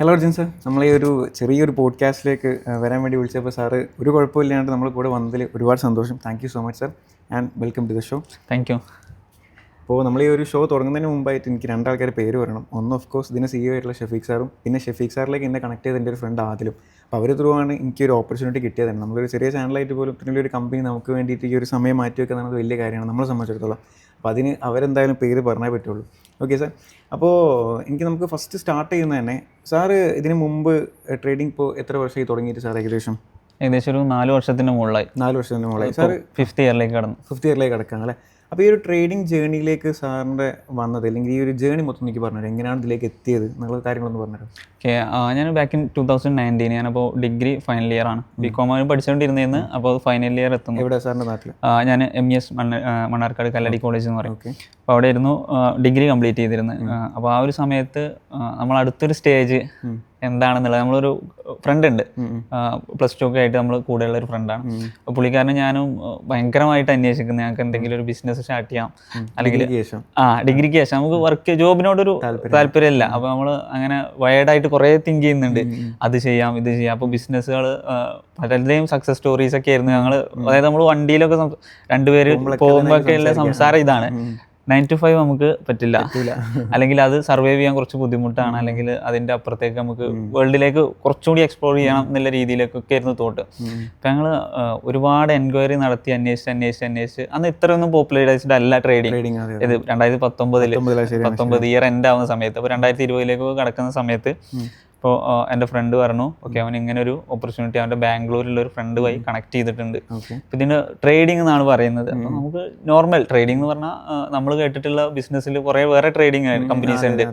Hello Arjun sir, നമ്മൾ ഈ ഒരു ചെറിയൊരു പോഡ്കാസ്റ്റിലേക്ക് വരാൻ വേണ്ടി വിളിച്ചപ്പോൾ സാറ് ഒരു കുഴപ്പമില്ലാണ്ട് നമ്മൾ കൂടെ വന്നതിൽ ഒരുപാട് സന്തോഷം. Thank you so much sir and welcome to the show. Thank you. അപ്പോൾ നമ്മൾ ഈ ഒരു ഷോ തുടങ്ങുന്നതിന് മുമ്പായിട്ട് എനിക്ക് രണ്ടാൾക്കാർ പേര് പറയണം. ഒന്ന് ഓഫ് കോഴ്സ് ഇതിന് CEO ആയിട്ടുള്ള ഷഫീഖ് സാറും, പിന്നെ ഷഫീഖ് സാറിലേക്ക് എന്നെ കണക്ട് ചെയ്ത എൻ്റെ ഒരു ഫ്രണ്ട് ആദിലും. അപ്പോൾ അവർ ത്രൂ ആണ് എനിക്കൊരു ഓപ്പർച്യൂണിറ്റി കിട്ടിയതാണ്. നമ്മളൊരു ചെറിയ ചാനലായിട്ട് പോലും പിന്നെ ഒരു കമ്പനി നമുക്ക് വേണ്ടിയിട്ട് ഈ ഒരു സമയം മാറ്റി വെക്കുക എന്നത് വലിയ കാര്യമാണ് നമ്മളെ സംബന്ധിച്ചിടത്തോളം. അപ്പോൾ അതിന് അവരെന്തായാലും പേര് പറഞ്ഞേ പറ്റുള്ളൂ. ഓക്കെ സാർ, അപ്പോൾ നമുക്ക് ഫസ്റ്റ് സ്റ്റാർട്ട് ചെയ്യുന്നത് തന്നെ സാറ് ഇതിന് മുമ്പ് ട്രേഡിംഗ് ഇപ്പോൾ എത്ര വർഷമായി തുടങ്ങിയിട്ട് സാർ? ഏകദേശം ഒരു 4 വർഷത്തിന് മുകളിലായി. 4 വർഷത്തിന് മുകളിലായി സാർ. 5th ഇയറിലേക്ക് കടന്നു. 5th ഇയറിലേക്ക് കിടക്കുകയാണ് അല്ലേ? അപ്പോൾ ഈ ഒരു ട്രേഡിംഗ് ജേണിയിലേക്ക് സാറിൻ്റെ വന്നത്, അല്ലെങ്കിൽ ഈ ഒരു ജേണി മൊത്തം എനിക്ക് പറഞ്ഞുതരാം, എങ്ങനെയാണ് ഇതിലേക്ക് എത്തിയത് എന്നുള്ള കാര്യങ്ങളൊന്ന് പറഞ്ഞുതരാം. ഓക്കെ, ഞാൻ ബാക്ക് ഇൻ 2019 ഞാനപ്പോൾ ഡിഗ്രി ഫൈനൽ ഇയർ ആണ്. BCom പഠിച്ചുകൊണ്ടിരുന്നതെന്ന്. അപ്പോൾ അത് ഫൈനൽ ഇയർ എത്തുന്നു. എവിടെ സാറിൻ്റെ നാട്ടിൽ? ഞാൻ MES മണ്ണാർക്കാട് കല്ലടി കോളേജ് എന്ന് പറയും. അപ്പോൾ അവിടെ ആയിരുന്നു ഡിഗ്രി കംപ്ലീറ്റ് ചെയ്തിരുന്നത്. അപ്പോൾ ആ ഒരു സമയത്ത് നമ്മൾ അടുത്തൊരു സ്റ്റേജ് എന്താണെന്നുള്ളത്, നമ്മളൊരു ഫ്രണ്ട് ഉണ്ട്, +2 ഒക്കെ ആയിട്ട് നമ്മൾ കൂടെയുള്ള ഒരു ഫ്രണ്ടാണ്. അപ്പോൾ പുള്ളിക്കാരനും ഞാനും ഭയങ്കരമായിട്ട് അന്വേഷിക്കുന്നത് ഞങ്ങൾക്ക് എന്തെങ്കിലും ഒരു ബിസിനസ് സ്റ്റാർട്ട് ചെയ്യാം, അല്ലെങ്കിൽ ഡിഗ്രിക്ക് ശേഷം നമുക്ക് വർക്ക് ജോബിനോടൊരു താല്പര്യമില്ല. അപ്പോൾ നമ്മൾ അങ്ങനെ വയേർഡായിട്ട് കുറേ തിങ്ക് ചെയ്യുന്നുണ്ട്, അത് ചെയ്യാം ഇത് ചെയ്യാം. അപ്പോൾ ബിസിനസ്സുകൾ പലരുടെയും സക്സസ് സ്റ്റോറീസ് ഒക്കെ ആയിരുന്നു ഞങ്ങൾ. അതായത് നമ്മൾ വണ്ടിയിലൊക്കെ രണ്ടുപേര് പോകുമ്പോഴൊക്കെ ഉള്ള സംസാരം ഇതാണ്, 9 to 5 നമുക്ക് പറ്റില്ല, അല്ലെങ്കിൽ അത് സർവൈവ് ചെയ്യാൻ കുറച്ച് ബുദ്ധിമുട്ടാണ്, അല്ലെങ്കിൽ അതിൻ്റെ അപ്പുറത്തേക്ക് നമുക്ക് വേൾഡിലേക്ക് കുറച്ചുകൂടി എക്സ്പ്ലോർ ചെയ്യണം എന്നുള്ള രീതിയിലേക്കൊക്കെ ആയിരുന്നു തോട്ട്. അപ്പം ഞങ്ങൾ ഒരുപാട് എൻക്വയറി നടത്തി അന്വേഷിച്ച് അന്ന് ഇത്രയൊന്നും പോപ്പുലറൈസ്ഡ് അല്ല ട്രേഡിങ്. ഇത് 2019 ഇയർ എൻഡ് ആവുന്ന സമയത്ത്. അപ്പോൾ 2020 കടക്കുന്ന സമയത്ത് ഇപ്പോൾ എൻ്റെ ഫ്രണ്ട് പറഞ്ഞു, ഓക്കെ അവൻ ഇങ്ങനെ ഒരു ഓപ്പർച്യൂണിറ്റി അവൻ്റെ ബാംഗ്ലൂരിലുള്ള ഒരു ഫ്രണ്ട് വഴി കണക്ട് ചെയ്തിട്ടുണ്ട്. അപ്പോൾ ഇതിന് ട്രേഡിംഗ് എന്നാണ് പറയുന്നത്. അപ്പോൾ നമുക്ക് നോർമൽ ട്രേഡിംഗ് എന്ന് പറഞ്ഞാൽ നമ്മൾ കേട്ടിട്ടുള്ള ബിസിനസ്സിൽ കുറേ വേറെ ട്രേഡിംഗ് കമ്പനീസ് ഉണ്ട്.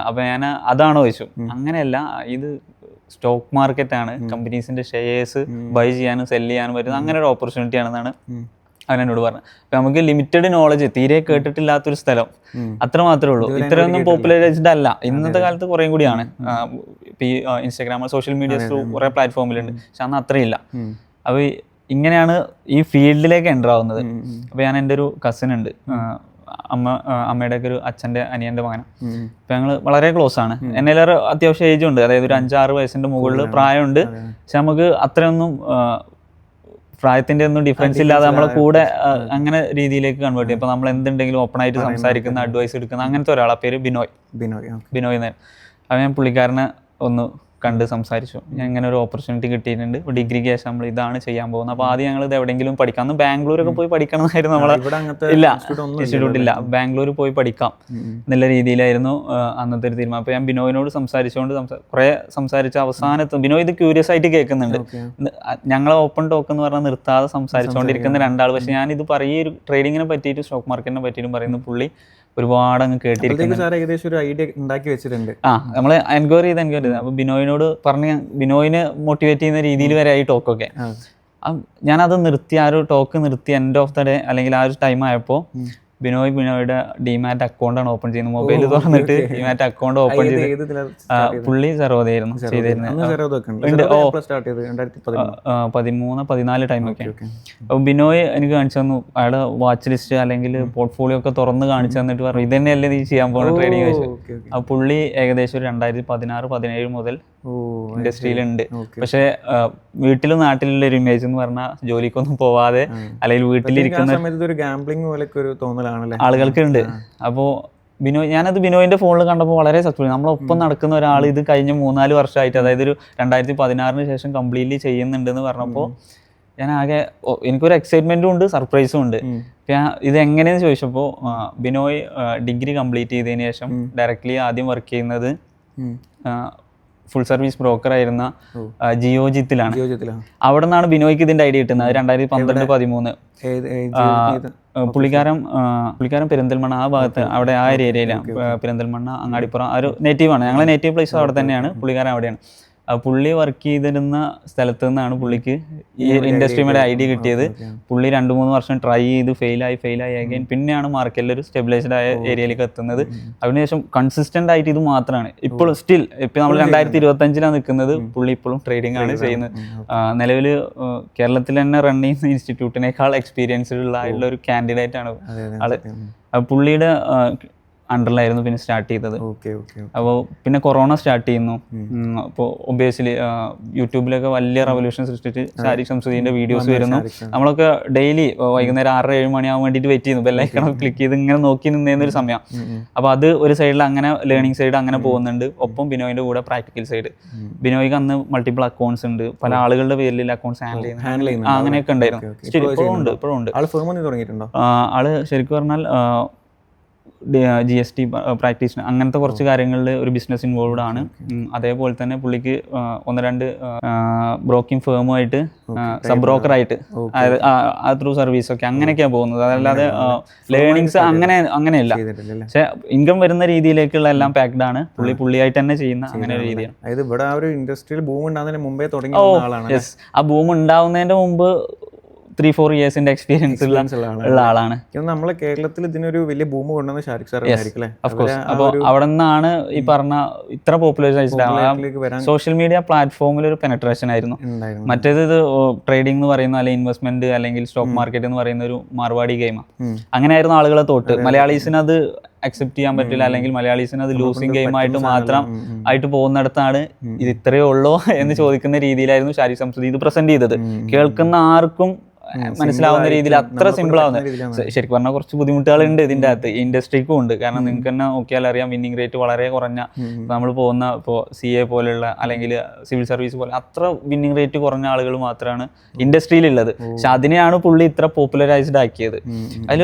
അപ്പോൾ ഞാൻ അതാണോ ചോദിച്ചു. അങ്ങനെയല്ല, ഇത് സ്റ്റോക്ക് മാർക്കറ്റാണ്, കമ്പനീസിൻ്റെ ഷെയർസ് ബൈ ചെയ്യാനും സെല് ചെയ്യാനും പറ്റുന്ന അങ്ങനെ ഒരു ഓപ്പർച്യൂണിറ്റി ആണെന്നാണ് അവനോട് പറഞ്ഞു. അപ്പം നമുക്ക് ലിമിറ്റഡ് നോളജ്, തീരെ കേട്ടിട്ടില്ലാത്തൊരു സ്ഥലം, അത്ര മാത്രമേ ഉള്ളൂ. ഇത്രയൊന്നും പോപ്പുലറൈസ്ഡ് അല്ല. ഇന്നത്തെ കാലത്ത് കുറേ കൂടിയാണ്. ഇപ്പം ഈ ഇൻസ്റ്റാഗ്രാം, സോഷ്യൽ മീഡിയാസ് ത്രൂ കുറേ പ്ലാറ്റ്ഫോമിലുണ്ട്, പക്ഷെ അന്ന് അത്രയില്ല. അപ്പോൾ ഇങ്ങനെയാണ് ഈ ഫീൽഡിലേക്ക് എൻ്റർ ആവുന്നത്. അപ്പോൾ ഞാൻ എൻ്റെ ഒരു കസിൻ ഉണ്ട്, അമ്മയുടെ ഒക്കെ ഒരു അച്ഛൻ്റെ അനിയൻ്റെ മകനാണ്. അപ്പം ഞങ്ങൾ വളരെ ക്ലോസ് ആണ്. എന്നെല്ലാവരും അത്യാവശ്യം ഏജ് ഉണ്ട്, അതായത് ഒരു 5-6 വയസ്സിൻ്റെ മുകളിൽ പ്രായമുണ്ട്. പക്ഷെ നമുക്ക് അത്രയൊന്നും പ്രായത്തിൻ്റെ ഒന്നും ഡിഫറൻസ് ഇല്ലാതെ നമ്മളെ കൂടെ അങ്ങനെ രീതിയിലേക്ക് കൺവേർട്ട് ചെയ്യും. അപ്പോൾ നമ്മൾ എന്തുണ്ടെങ്കിലും ഓപ്പൺ ആയിട്ട് സംസാരിക്കുന്ന, അഡ്വൈസ് എടുക്കുന്ന അങ്ങനത്തെ ഒരാളാണ്. പേര് ബിനോയ് എന്ന്. അപ്പോൾ ഞാൻ പുള്ളിക്കാരനെ ഒന്ന് കണ്ട് സംസാരിച്ചു. ഞാൻ ഇങ്ങനെ ഒരു ഓപ്പർച്യൂണിറ്റി കിട്ടിയിട്ടുണ്ട്, ഡിഗ്രിക്ക് ശേഷം നമ്മൾ ഇതാണ് ചെയ്യാൻ പോകുന്നത്. അപ്പോൾ ആദ്യം ഞങ്ങൾ ഇത് എവിടെയെങ്കിലും പഠിക്കാം, അന്ന് ബാംഗ്ലൂരൊക്കെ പോയി പഠിക്കണം എന്നായിരുന്നു നമ്മളെ. ഇല്ല, ഇൻസ്റ്റിറ്റ്യൂട്ട് ഇല്ല, ബാംഗ്ലൂർ പോയി പഠിക്കാം എന്നുള്ള രീതിയിലായിരുന്നു അന്നത്തെ ഒരു തീരുമാനം. അപ്പോൾ ഞാൻ ബിനോയിനോട് കുറേ സംസാരിച്ച അവസാനത്ത് ബിനോയ് ഇത് ക്യൂരിയസ് ആയിട്ട് കേൾക്കുന്നുണ്ട്. ഞങ്ങളെ ഓപ്പൺ ടോക്ക് എന്ന് പറഞ്ഞാൽ നിർത്താതെ സംസാരിച്ചുകൊണ്ടിരിക്കുന്ന രണ്ടാൾ. പക്ഷേ ഞാനിത് ഈ ഒരു ട്രേഡിങ്ങിനെ പറ്റിയിട്ട് സ്റ്റോക്ക് മാർക്കറ്റിനെ പറ്റിയിട്ടും പറയുന്ന പുള്ളി ഒരുപാട് അങ്ങ് കേട്ടിരിക്കുന്നു. ഏകദേശം ഒരു ഐഡിയ ഉണ്ടാക്കി വെച്ചിട്ടുണ്ട്. നമ്മൾ എൻക്വയറി ചെയ്ത് അപ്പോൾ ബിനോയിനോട് പറഞ്ഞ് ബിനോയിനെ മോട്ടിവേറ്റ് ചെയ്യുന്ന രീതിയിൽ വരെ ഈ ടോക്കൊക്കെ. ഞാനത് നിർത്തി, ആ ഒരു ടോക്ക് നിർത്തി എൻഡ് ഓഫ് ദ ഡേ അല്ലെങ്കിൽ ആ ഒരു ടൈം ആയപ്പോൾ ബിനോയുടെ ഡിമാറ്റ് അക്കൗണ്ടാണ് ഓപ്പൺ ചെയ്യുന്നത്. മൊബൈൽ തുറന്നിട്ട് ഡിമാറ്റ് അക്കൗണ്ട് ഓപ്പൺ ചെയ്ത് പുള്ളി സർവോദയായിരുന്നു ചെയ്തിരുന്നത്. 13-14 ടൈമൊക്കെ. അപ്പോൾ ബിനോയ് എനിക്ക് കാണിച്ചു തന്നു, അയാളുടെ വാച്ച് ലിസ്റ്റ് അല്ലെങ്കിൽ പോർട്ട്ഫോളിയോ ഒക്കെ തുറന്ന് കാണിച്ചു തന്നിട്ട് പറഞ്ഞു, ഇത് തന്നെയല്ലേ നീ ചെയ്യാൻ പോകുന്ന ട്രേഡിങ് വെച്ച്. അപ്പോൾ പുള്ളി ഏകദേശം ഒരു 2016-17 മുതൽ ഇൻഡസ്ട്രിയിലുണ്ട്. പക്ഷെ വീട്ടിലും നാട്ടിലുള്ള ഒരു ഇമേജ് എന്ന് പറഞ്ഞാൽ ജോലിക്കൊന്നും പോവാതെ അല്ലെങ്കിൽ വീട്ടിലിരിക്കുന്ന ആളുകൾക്ക് ഉണ്ട്. അപ്പോൾ ബിനോയിന്റെ ഫോണിൽ കണ്ടപ്പോൾ വളരെ സക്സസ്ഫുൾ. നമ്മളൊപ്പം നടക്കുന്ന ഒരാൾ ഇത് കഴിഞ്ഞ 3-4 വർഷമായിട്ട്, അതായത് ഒരു 2016 ശേഷം കംപ്ലീറ്റ്ലി ചെയ്യുന്നുണ്ടെന്ന് പറഞ്ഞപ്പോൾ ഞാൻ ആകെ, എനിക്കൊരു എക്സൈറ്റ്മെന്റും ഉണ്ട്, സർപ്രൈസും ഉണ്ട്. ഇത് എങ്ങനെയെന്ന് ചോദിച്ചപ്പോൾ ബിനോയ് ഡിഗ്രി കംപ്ലീറ്റ് ചെയ്തതിന് ശേഷം ഡയറക്റ്റ്ലി ആദ്യം വർക്ക് ചെയ്യുന്നത് ഫുൾ സർവീസ് ബ്രോക്കർ ആയിരുന്ന ജിയോജിത്തിലാണ്. അവിടെ നിന്നാണ് ബിനോയ്ക്ക് ഇതിന്റെ ഐഡിയ കിട്ടുന്നത്. 2012-13 പുള്ളിക്കാരൻ പെരിന്തൽമണ്ണ ആ ഭാഗത്ത്, അവിടെ ആ ഒരു ഏരിയയിലാണ്. പെരിന്തൽമണ്ണ, അങ്ങാടിപ്പുറം, ആ ഒരു നേറ്റീവാണ്. ഞങ്ങളെ നേറ്റീവ് പ്ലേസ് അവിടെ തന്നെയാണ്. പുള്ളിക്കാരൻ അവിടെയാണ്. പുള്ളി വർക്ക് ചെയ്തിരുന്ന സ്ഥലത്ത് നിന്നാണ് പുള്ളിക്ക് ഈ ഇൻഡസ്ട്രിയുടെ ഐഡിയ കിട്ടിയത്. പുള്ളി 2-3 വർഷം ട്രൈ ചെയ്ത് ഫെയിലായി അഗൈൻ പിന്നെയാണ് മാർക്കറ്റിൽ ഒരു സ്റ്റെബിലൈസ്ഡ് ആയ ഏരിയയിലേക്ക് എത്തുന്നത്. അതിനുശേഷം കൺസിസ്റ്റന്റ് ആയിട്ട് ഇത് മാത്രമാണ് ഇപ്പോഴും സ്റ്റിൽ. ഇപ്പം നമ്മൾ 2025 നിൽക്കുന്നത്. പുള്ളി ഇപ്പോഴും ട്രേഡിംഗ് ആണ് ചെയ്യുന്നത്. നിലവിൽ കേരളത്തിൽ തന്നെ റൺ ചെയ്യുന്ന ഇൻസ്റ്റിറ്റ്യൂട്ടിനേക്കാൾ എക്സ്പീരിയൻസ്ഡ് ഉള്ള ഒരു കാൻഡിഡേറ്റ് ആണ് ആള്. പുള്ളിയുടെ അണ്ടറിലായിരുന്നു പിന്നെ സ്റ്റാർട്ട് ചെയ്തത്. Okay okay. അപ്പോൾ പിന്നെ കൊറോണ സ്റ്റാർട്ട് ചെയ്യുന്നു. അപ്പോൾ ഒബിയസ്ലി യൂട്യൂബിലൊക്കെ വലിയ റവല്യൂഷൻ സൃഷ്ടിച്ച് ഷാരിഖ് ശംസുദ്ദീൻ്റെ വീഡിയോസ് വരുന്നു. നമ്മളൊക്കെ ഡെയിലി വൈകുന്നേരം 6-7 മണിയാവാൻ വേണ്ടിയിട്ട് വെയിറ്റ് ചെയ്യുന്നു, ബെല്ലൈക്കണം ക്ലിക്ക് ചെയ്ത് ഇങ്ങനെ നോക്കി നിന്നൊരു സമയം. അപ്പോൾ അത് ഒരു സൈഡിൽ അങ്ങനെ ലേണിംഗ് സൈഡ് അങ്ങനെ പോകുന്നുണ്ട്. ഒപ്പം ബിനോയിൻ്റെ കൂടെ പ്രാക്ടിക്കൽ സൈഡ്. ബിനോയ്ക്ക് അന്ന് മൾട്ടിപ്പിൾ അക്കൗണ്ട്സ് ഉണ്ട്, പല ആളുകളുടെ പേരിൽ അക്കൗണ്ട്സ് ഹാൻഡിൽ ചെയ്യുന്നു, അങ്ങനെയൊക്കെ ഉണ്ടായിരുന്നു. ഇപ്പോഴും ഉണ്ട്. ആള് ശരിക്കും പറഞ്ഞാൽ GST പ്രാക്ടീഷണർ അങ്ങനത്തെ കുറച്ച് കാര്യങ്ങളിൽ ഒരു ബിസിനസ് ഇൻവോൾവ് ആണ്. അതേപോലെ തന്നെ പുള്ളിക്ക് 1-2 ബ്രോക്കിംഗ് ഫേമുമായിട്ട് സബ് ബ്രോക്കറായിട്ട്, അതായത് ത്രൂ സർവീസ് ഒക്കെ അങ്ങനെയൊക്കെയാണ് പോകുന്നത്. അതല്ലാതെ ലേണിങ്സ് അങ്ങനെയല്ല, പക്ഷെ ഇൻകം വരുന്ന രീതിയിലേക്കുള്ള എല്ലാം പാക്ഡ് ആണ്. പുള്ളിയായിട്ട് തന്നെ ചെയ്യുന്ന അങ്ങനെ ഒരു രീതിയാണ്. ആ ബൂം ഉണ്ടാവുന്നതിന്റെ മുമ്പ് 3-4 ഇയേഴ്സിന്റെ എക്സ്പീരിയൻസ് ഉള്ള ആളാണ്. നമ്മളെ കേരളത്തിൽ ഇതിനൊരു വലിയ ബൂം കൊണ്ടുവന്ന ഷാരിഖ് സാർ ആയിരിക്കും. അപ്പോൾ അവിടെ നിന്നാണ് ഈ പറഞ്ഞ ഇത്ര പോപ്പുലറൈസ്ഡ് ആവുക. സോഷ്യൽ മീഡിയ പ്ലാറ്റ്ഫോമിൽ ഒരു പെനട്രേഷൻ ആയിരുന്നു. മറ്റേത് ഇത് ട്രേഡിംഗ് എന്ന് പറയുന്ന അല്ലെങ്കിൽ ഇൻവെസ്റ്റ്മെന്റ് അല്ലെങ്കിൽ സ്റ്റോക്ക് മാർക്കറ്റ് എന്ന് പറയുന്ന ഒരു മാർവാടി ഗെയിമാണ്. അങ്ങനെയായിരുന്നു ആളുകളെ തോട്ട്. മലയാളീസിന് അത് അക്സെപ്റ്റ് ചെയ്യാൻ പറ്റില്ല, അല്ലെങ്കിൽ മലയാളീസിന് അത് ലൂസിങ് ഗെയിം ആയിട്ട് മാത്രം ആയിട്ട് പോകുന്നിടത്താണ് ഇത് ഇത്രയേ ഉള്ളൂ എന്ന് ചോദിക്കുന്ന രീതിയിലായിരുന്നു ഷാരിഖ് ശംസുദ്ദീൻ ഇത് പ്രസന്റ് ചെയ്തത്. കേൾക്കുന്ന ആർക്കും മനസ്സിലാവുന്ന രീതിയിൽ അത്ര സിമ്പിൾ ആവുന്നത്. ശരിക്കും പറഞ്ഞാൽ കുറച്ച് ബുദ്ധിമുട്ടുകളുണ്ട് ഇതിൻ്റെ അകത്ത്, ഇൻഡസ്ട്രിക്കും ഉണ്ട്. കാരണം നിങ്ങൾക്ക് തന്നെ നോക്കിയാൽ അറിയാം, വിന്നിങ് റേറ്റ് വളരെ കുറഞ്ഞ, നമ്മൾ പോകുന്ന ഇപ്പോൾ CA പോലെയുള്ള അല്ലെങ്കിൽ സിവിൽ സർവീസ് പോലെ അത്ര വിന്നിങ് റേറ്റ് കുറഞ്ഞ ആളുകൾ മാത്രമാണ് ഇൻഡസ്ട്രിയിലുള്ളത്. പക്ഷെ അതിനെയാണ് പുള്ളി ഇത്ര പോപ്പുലറൈസ്ഡ് ആക്കിയത്. അതിൽ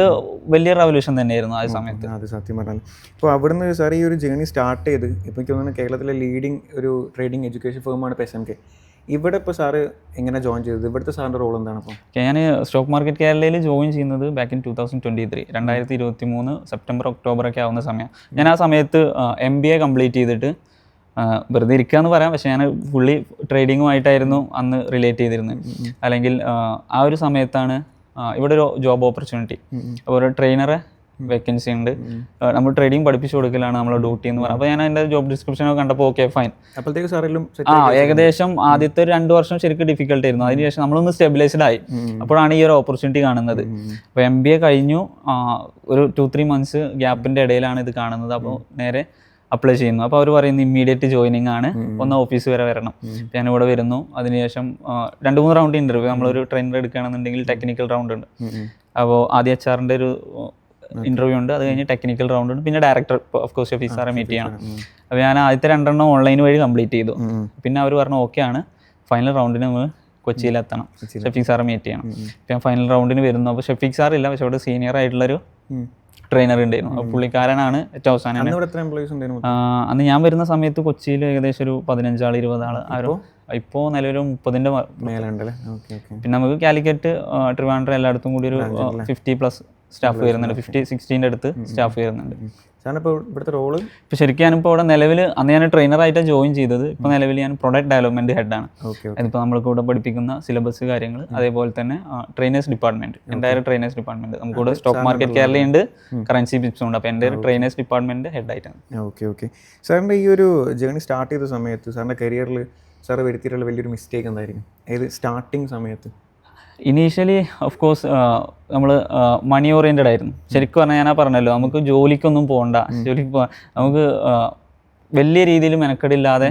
വലിയ റവല്യൂഷൻ തന്നെയായിരുന്നു ആ സമയത്ത്. അത് സത്യം പറഞ്ഞാൽ. ഇപ്പോൾ അവിടുന്ന് സാർ ഈ ഒരു ജേർണി സ്റ്റാർട്ട് ചെയ്ത് ഇപ്പോൾ എനിക്ക് തോന്നുന്നു കേരളത്തിലെ ലീഡിങ് ഒരു ട്രേഡിംഗ് എഡ്യൂക്കേഷൻ ഫേമാണ് ഇപ്പോൾ SMK. ഇവിടെ ഇപ്പോൾ സാറ് എങ്ങനെ ജോയിൻ ചെയ്തത്? ഇവിടുത്തെ സാറിൻ്റെ റോൾ എന്താണ്? അപ്പോൾ ഞാൻ സ്റ്റോക്ക് മാർക്കറ്റ് കേരളയിൽ ജോയിൻ ചെയ്യുന്നത് ബാക്ക് ഇൻ 2023 സെപ്റ്റംബർ ഒക്ടോബർ ഒക്കെ ആവുന്ന സമയം. ഞാൻ ആ സമയത്ത് MBA കംപ്ലീറ്റ് ചെയ്തിട്ട് വെറുതെ ഇരിക്കുക എന്ന് പറയാം, പക്ഷേ ഞാൻ ഫുള്ളി ട്രേഡിങ്ങുമായിട്ടായിരുന്നു അന്ന് റിലേറ്റ് ചെയ്തിരുന്നത്. അല്ലെങ്കിൽ ആ ഒരു സമയത്താണ് ഇവിടെ ഒരു ജോബ് ഓപ്പർച്യൂണിറ്റി, അപ്പോൾ ഒരു ട്രെയിനറെ വേക്കൻസി ഉണ്ട്, നമ്മൾ ട്രേഡിംഗ് പഠിപ്പിച്ചു കൊടുക്കലാണ് നമ്മളെ ഡ്യൂട്ടി എന്ന് പറയാം. അപ്പോൾ ഞാൻ എൻ്റെ ജോബ് ഡിസ്ക്രിപ്ഷനൊക്കെ കണ്ടപ്പോൾ ഓക്കെ ഫൈൻ. ഏകദേശം ആദ്യത്തെ 2 വർഷം ശരിക്കും ഡിഫിക്കൽട്ട് ആയിരുന്നു. അതിനുശേഷം നമ്മളൊന്ന് സ്റ്റെബിലൈസ്ഡ് ആയി. അപ്പോഴാണ് ഈ ഒരു ഓപ്പർച്യൂണിറ്റി കാണുന്നത്. അപ്പോൾ MBA കഴിഞ്ഞു, ഒരു 2-3 മന്ത്സ് ഗ്യാപ്പിൻ്റെ ഇടയിലാണ് ഇത് കാണുന്നത്. അപ്പോൾ നേരെ അപ്ലൈ ചെയ്യുന്നു. അപ്പോൾ അവർ പറയുന്നത് ഇമ്മീഡിയറ്റ് ജോയിനിങ് ആണ്, ഒന്ന് ഓഫീസ് വരെ വരണം. ഞാനിവിടെ വരുന്നു. അതിനുശേഷം 2-3 റൗണ്ട് ഇൻ്റർവ്യൂ, നമ്മളൊരു ട്രെയിനർ എടുക്കുകയാണെന്നുണ്ടെങ്കിൽ ടെക്നിക്കൽ റൗണ്ട് ഉണ്ട്. അപ്പോൾ ആദ്യം HR-ൻ്റെ ഒരു ഇന്റർവ്യൂ ഉണ്ട്, അത് കഴിഞ്ഞ് ടെക്നിക്കൽ റൗണ്ട് ഉണ്ട്, പിന്നെ ഡയറക്ടർ ഓഫ് കോഴ്സ് ഷഫീഖ് സാറെ മീറ്റ് ചെയ്യണം. അപ്പോൾ ഞാൻ ആദ്യത്തെ 2 ഓൺലൈൻ വഴി കംപ്ലീറ്റ് ചെയ്തു. പിന്നെ അവർ പറഞ്ഞു ഓക്കെ ആണ്, ഫൈനൽ റൗണ്ടിന് നമ്മൾ കൊച്ചിയിലെത്തണം, ഷഫീഖ് സാറെ മീറ്റ് ചെയ്യണം. ഞാൻ ഫൈനൽ റൗണ്ടിന് വരുന്നു. അപ്പോൾ ഷഫീഖ് സാർ ഇല്ല, പക്ഷെ അവിടെ സീനിയർ ആയിട്ടുള്ളൊരു ട്രെയിനർ ഉണ്ടായിരുന്നു. അപ്പോൾ പുള്ളിക്കാരനാണ് ഏറ്റവും അവസാനം. അന്ന് ഞാൻ വരുന്ന സമയത്ത് കൊച്ചിയിൽ ഏകദേശം ഒരു 15 ആൾ 20 ആൾ ആരോ. ഇപ്പോൾ നിലവിൽ 30-ന്റെ മേലുണ്ടല്ലേ. പിന്നെ നമുക്ക് കാലിക്കറ്റ്, ട്രിവാൻഡ്രം എല്ലായിടത്തും കൂടി ഒരു 50+ സ്റ്റാഫ് വരുന്നുണ്ട്. 50-60ൻ്റെ അടുത്ത് സ്റ്റാഫ് വരുന്നുണ്ട്. ഇപ്പോൾ ശരിക്കും ഞാനിപ്പോൾ അവിടെ നിലവിൽ, അന്ന് ഞാൻ ട്രെയിനറായിട്ടാണ് ജോയിൻ ചെയ്തത്. ഇപ്പോൾ നിലവിൽ ഞാൻ പ്രൊഡക്റ്റ് ഡെവലപ്മെൻറ്റ് ഹെഡാണ്. അതിപ്പോൾ നമ്മൾക്ക് ഇവിടെ പഠിപ്പിക്കുന്ന സിലബസ് കാര്യങ്ങൾ, അതേപോലെ തന്നെ ട്രെയിനേഴ്സ് ഡിപ്പാർട്ട്മെൻറ്റ്, എൻ്റെ ട്രെയിനേഴ്സ് ഡിപ്പാർട്ട്മെൻറ്റ് നമുക്കിവിടെ സ്റ്റോക്ക് മാർക്കറ്റ് കേരളയുണ്ട്, കറൻസി ബിപ്സും ഉണ്ട്. അപ്പോൾ എൻ്റെ ട്രെയിനേഴ്സ് ഡിപ്പാർട്ട്മെൻറ്റ് ഹെഡായിട്ടാണ്. ഓക്കെ. സാറിൻ്റെ ഈ ഒരു ജേർണി സ്റ്റാർട്ട് ചെയ്ത സമയത്ത് സാറിൻ്റെ കരിയറിൽ സാർ വരുത്തിയിട്ടുള്ള വലിയൊരു മിസ്റ്റേക്ക് എന്തായിരിക്കും? ഏത് സ്റ്റാർട്ടിങ് സമയത്ത്? ഇനീഷ്യലി ഓഫ് കോഴ്സ് നമ്മൾ മണി ഓറിയൻറ്റഡ് ആയിരുന്നു. ശരിക്കും പറഞ്ഞാൽ ഞാൻ പറഞ്ഞല്ലോ, നമുക്ക് ജോലിക്കൊന്നും പോകണ്ട, നമുക്ക് വലിയ രീതിയിൽ മെനക്കെടില്ലാതെ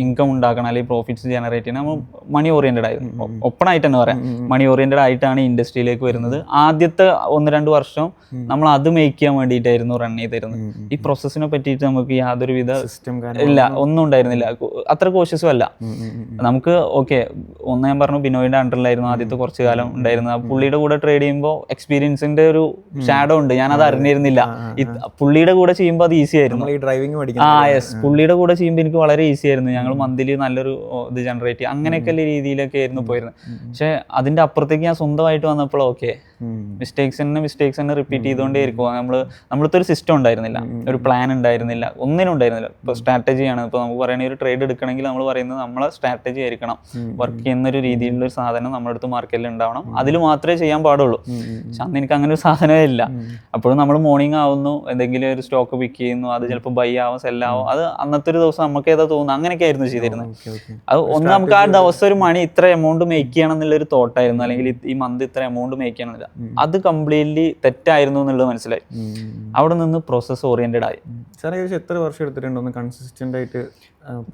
ഇൻകം ഉണ്ടാക്കണം അല്ലെങ്കിൽ പ്രോഫിറ്റ്സ് ജനറേറ്റ് ചെയ്യണം. നമ്മൾ മണി ഓറിയൻറ്റഡ് ആയിരുന്നു. ഓപ്പൺ ആയിട്ട് തന്നെ പറയാം, മണി ഓറിയൻറ്റഡ് ആയിട്ടാണ് ഇൻഡസ്ട്രിയിലേക്ക് വരുന്നത്. ആദ്യത്തെ 1-2 വർഷം നമ്മൾ അത് മേക്ക് ചെയ്യാൻ വേണ്ടിയിട്ടായിരുന്നു റൺ ചെയ്തിരുന്നത്. ഈ പ്രോസസ്സിനെ പറ്റിയിട്ട് നമുക്ക് യാതൊരുവിധ ഇല്ല, ഒന്നും ഉണ്ടായിരുന്നില്ല. അത്ര കോഷ്യസും അല്ല നമുക്ക്. ഓക്കെ, ഒന്ന് ഞാൻ പറഞ്ഞു, ബിനോയിൻ്റെ അണ്ടറിലായിരുന്നു ആദ്യത്തെ കുറച്ച് കാലം ഉണ്ടായിരുന്നത്. പുള്ളിയുടെ കൂടെ ട്രേഡ് ചെയ്യുമ്പോൾ എക്സ്പീരിയൻസിന്റെ ഒരു ഷാഡോ ഉണ്ട്, ഞാനത് അറിഞ്ഞിരുന്നില്ല. പുള്ളിയുടെ കൂടെ ചെയ്യുമ്പോൾ അത് ഈസി ആയിരുന്നു. പുള്ളിയുടെ കൂടെ ചെയ്യുമ്പോൾ എനിക്ക് വളരെ ഈസി ആയിരുന്നു. ഞങ്ങൾ മന്ത്ലി നല്ലൊരു ഇത് ജനറേറ്റ് ചെയ്യുക, അങ്ങനെയൊക്കെ രീതിയിലൊക്കെ ആയിരുന്നു പോയിരുന്നത്. പക്ഷെ അതിന്റെ അപ്പുറത്തേക്ക് ഞാൻ സ്വന്തമായിട്ട് വന്നപ്പോൾ ഓക്കെ, മിസ്റ്റേക്സ് തന്നെ റിപ്പീറ്റ് ചെയ്തുകൊണ്ടേ ഇരിക്കുക. നമ്മളത്തെ ഒരു സിസ്റ്റം ഉണ്ടായിരുന്നില്ല, ഒരു പ്ലാൻ ഉണ്ടായിരുന്നില്ല, ഒന്നിനും ഉണ്ടായിരുന്നില്ല. ഇപ്പോൾ സ്ട്രാറ്റജിയാണ്. ഇപ്പോൾ നമുക്ക് പറയുന്ന ഒരു ട്രേഡ് എടുക്കണമെങ്കിൽ നമ്മൾ പറയുന്നത് നമ്മളെ സ്ട്രാറ്റജി ആയിരിക്കണം, വർക്ക് ചെയ്യുന്നൊരു രീതിയിലുള്ള ഒരു സാധനം നമ്മുടെ അടുത്ത് മാർക്കറ്റിൽ ഉണ്ടാവണം, അതിൽ മാത്രമേ ചെയ്യാൻ പാടുള്ളൂ. പക്ഷെ അന്ന് എനിക്ക് അങ്ങനെ ഒരു സാധനമേ ഇല്ല. അപ്പോഴും നമ്മൾ മോർണിംഗ് ആവുന്നു, എന്തെങ്കിലും ഒരു സ്റ്റോക്ക് പിക്ക് ചെയ്യുന്നു, അത് ചിലപ്പോൾ ബൈ ആവും, സെല്ലാവും, അത് അന്നത്തെ ഒരു ദിവസം നമുക്ക് ഏതാ തോന്നുന്നു, അങ്ങനെയൊക്കെ ആയിരുന്നു ചെയ്തിരുന്നത്. അത് ഒന്ന് നമുക്ക് ആ ദിവസം ഒരു മണി ഇത്ര എമൗണ്ട് മേക്ക് ചെയ്യണം എന്നുള്ളൊരു തോട്ടായിരുന്നു, അല്ലെങ്കിൽ ഈ മന്ത് ഇത്ര എമൗണ്ട് മേക്ക് ചെയ്യണമെന്നില്ല. അത് കംപ്ലീറ്റ്ലി തെറ്റായിരുന്നു എന്നുള്ളത് മനസ്സിലായി. അവിടെ നിന്ന് പ്രോസസ് ഓറിയന്റഡ് ആയി. സാർ ഏകദേശം എത്ര വർഷം എടുത്തിട്ടുണ്ട് ഒന്ന് കൺസിസ്റ്റന്റ് ആയിട്ട്?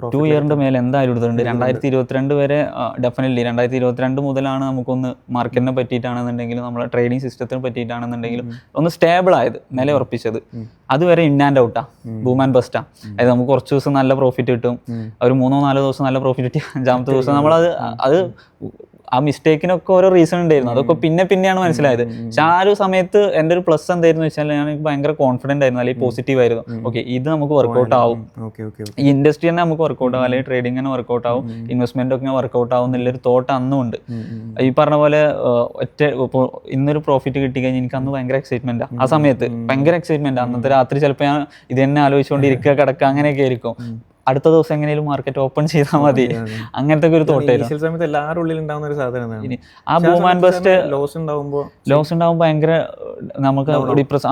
2 ഇയറിന്റെ മേലെ എന്തായാലും എടുത്തിട്ടുണ്ട്. 2022 വരെ ഡെഫിനറ്റ്ലി. 2022 മുതലാണ് നമുക്കൊന്ന് മാർക്കറ്റിനെ പറ്റിയിട്ടാണെന്നുണ്ടെങ്കിലും നമ്മളെ ട്രേഡിംഗ് സിസ്റ്റത്തിനെ പറ്റിയിട്ടാണെന്നുണ്ടെങ്കിലും ഒന്ന് സ്റ്റേബിൾ ആയത്, നില ഉറപ്പിച്ചത്. അതുവരെ ഇൻ ആൻഡ് ഔട്ടാ, ബൂം ആൻഡ് ബസ്റ്റാ. അതായത് നമുക്ക് കുറച്ച് ദിവസം നല്ല പ്രോഫിറ്റ് കിട്ടും, ഒരു 3-4 ദിവസം നല്ല പ്രോഫിറ്റ് കിട്ടി, 5ാമത്തെ ദിവസം നമ്മളത് ആ മിസ്റ്റേക്കിനൊക്കെ ഓരോ റീസൺ ഉണ്ടായിരുന്നു. അതൊക്കെ പിന്നെയാണ് മനസ്സിലായത്. പക്ഷെ ആ ഒരു സമയത്ത് എൻ്റെ ഒരു പ്ലസ് എന്തായിരുന്നു വെച്ചാൽ ഞാൻ ഭയങ്കര കോൺഫിഡൻ്റ് ആയിരുന്നു, അല്ലെങ്കിൽ പോസിറ്റീവ് ആയിരുന്നു. ഓക്കെ, ഇത് നമുക്ക് വർക്കൗട്ട് ആവും, ഈ ഇൻഡസ്ട്രി തന്നെ നമുക്ക് വർക്കൗട്ട് ആവും, അല്ലെങ്കിൽ ട്രേഡിംഗ് തന്നെ വർക്കൗട്ട് ആവും, ഇൻവെസ്റ്റ്മെന്റ് ഒക്കെ വർക്കൗട്ട് ആവും എന്നുള്ളൊരു തോട്ട് അന്നും ഉണ്ട്. ഈ പറഞ്ഞ പോലെ ഇപ്പോൾ ഇന്നൊരു പ്രോഫിറ്റ് കിട്ടിക്കഴിഞ്ഞാൽ എനിക്ക് അന്ന് ഭയങ്കര എക്സൈറ്റ്മെന്റാ. ആ സമയത്ത് ഭയങ്കര എക്സൈറ്റ്മെന്റ്. അന്നത്തെ രാത്രി ചിലപ്പോൾ ഞാൻ ഇത് തന്നെ ആലോചിച്ചുകൊണ്ടിരിക്കുക, കിടക്കുക, അങ്ങനെയൊക്കെ ആയിരിക്കും. അടുത്ത ദിവസം എങ്ങനെയും മാർക്കറ്റ് ഓപ്പൺ ചെയ്താൽ മതി, അങ്ങനത്തെ ഒരു തോട്ടായിരുന്നു. എല്ലാവരുടെ ഉള്ളിൽ ഉണ്ടാവുന്ന ഒരു സാധനമാണ്. ആ ബൂം ആൻഡ് ബസ്റ്റ് ലോസ് ഉണ്ടാവുമ്പോൾ ഭയങ്കര നമുക്ക് ഡിപ്രസ്.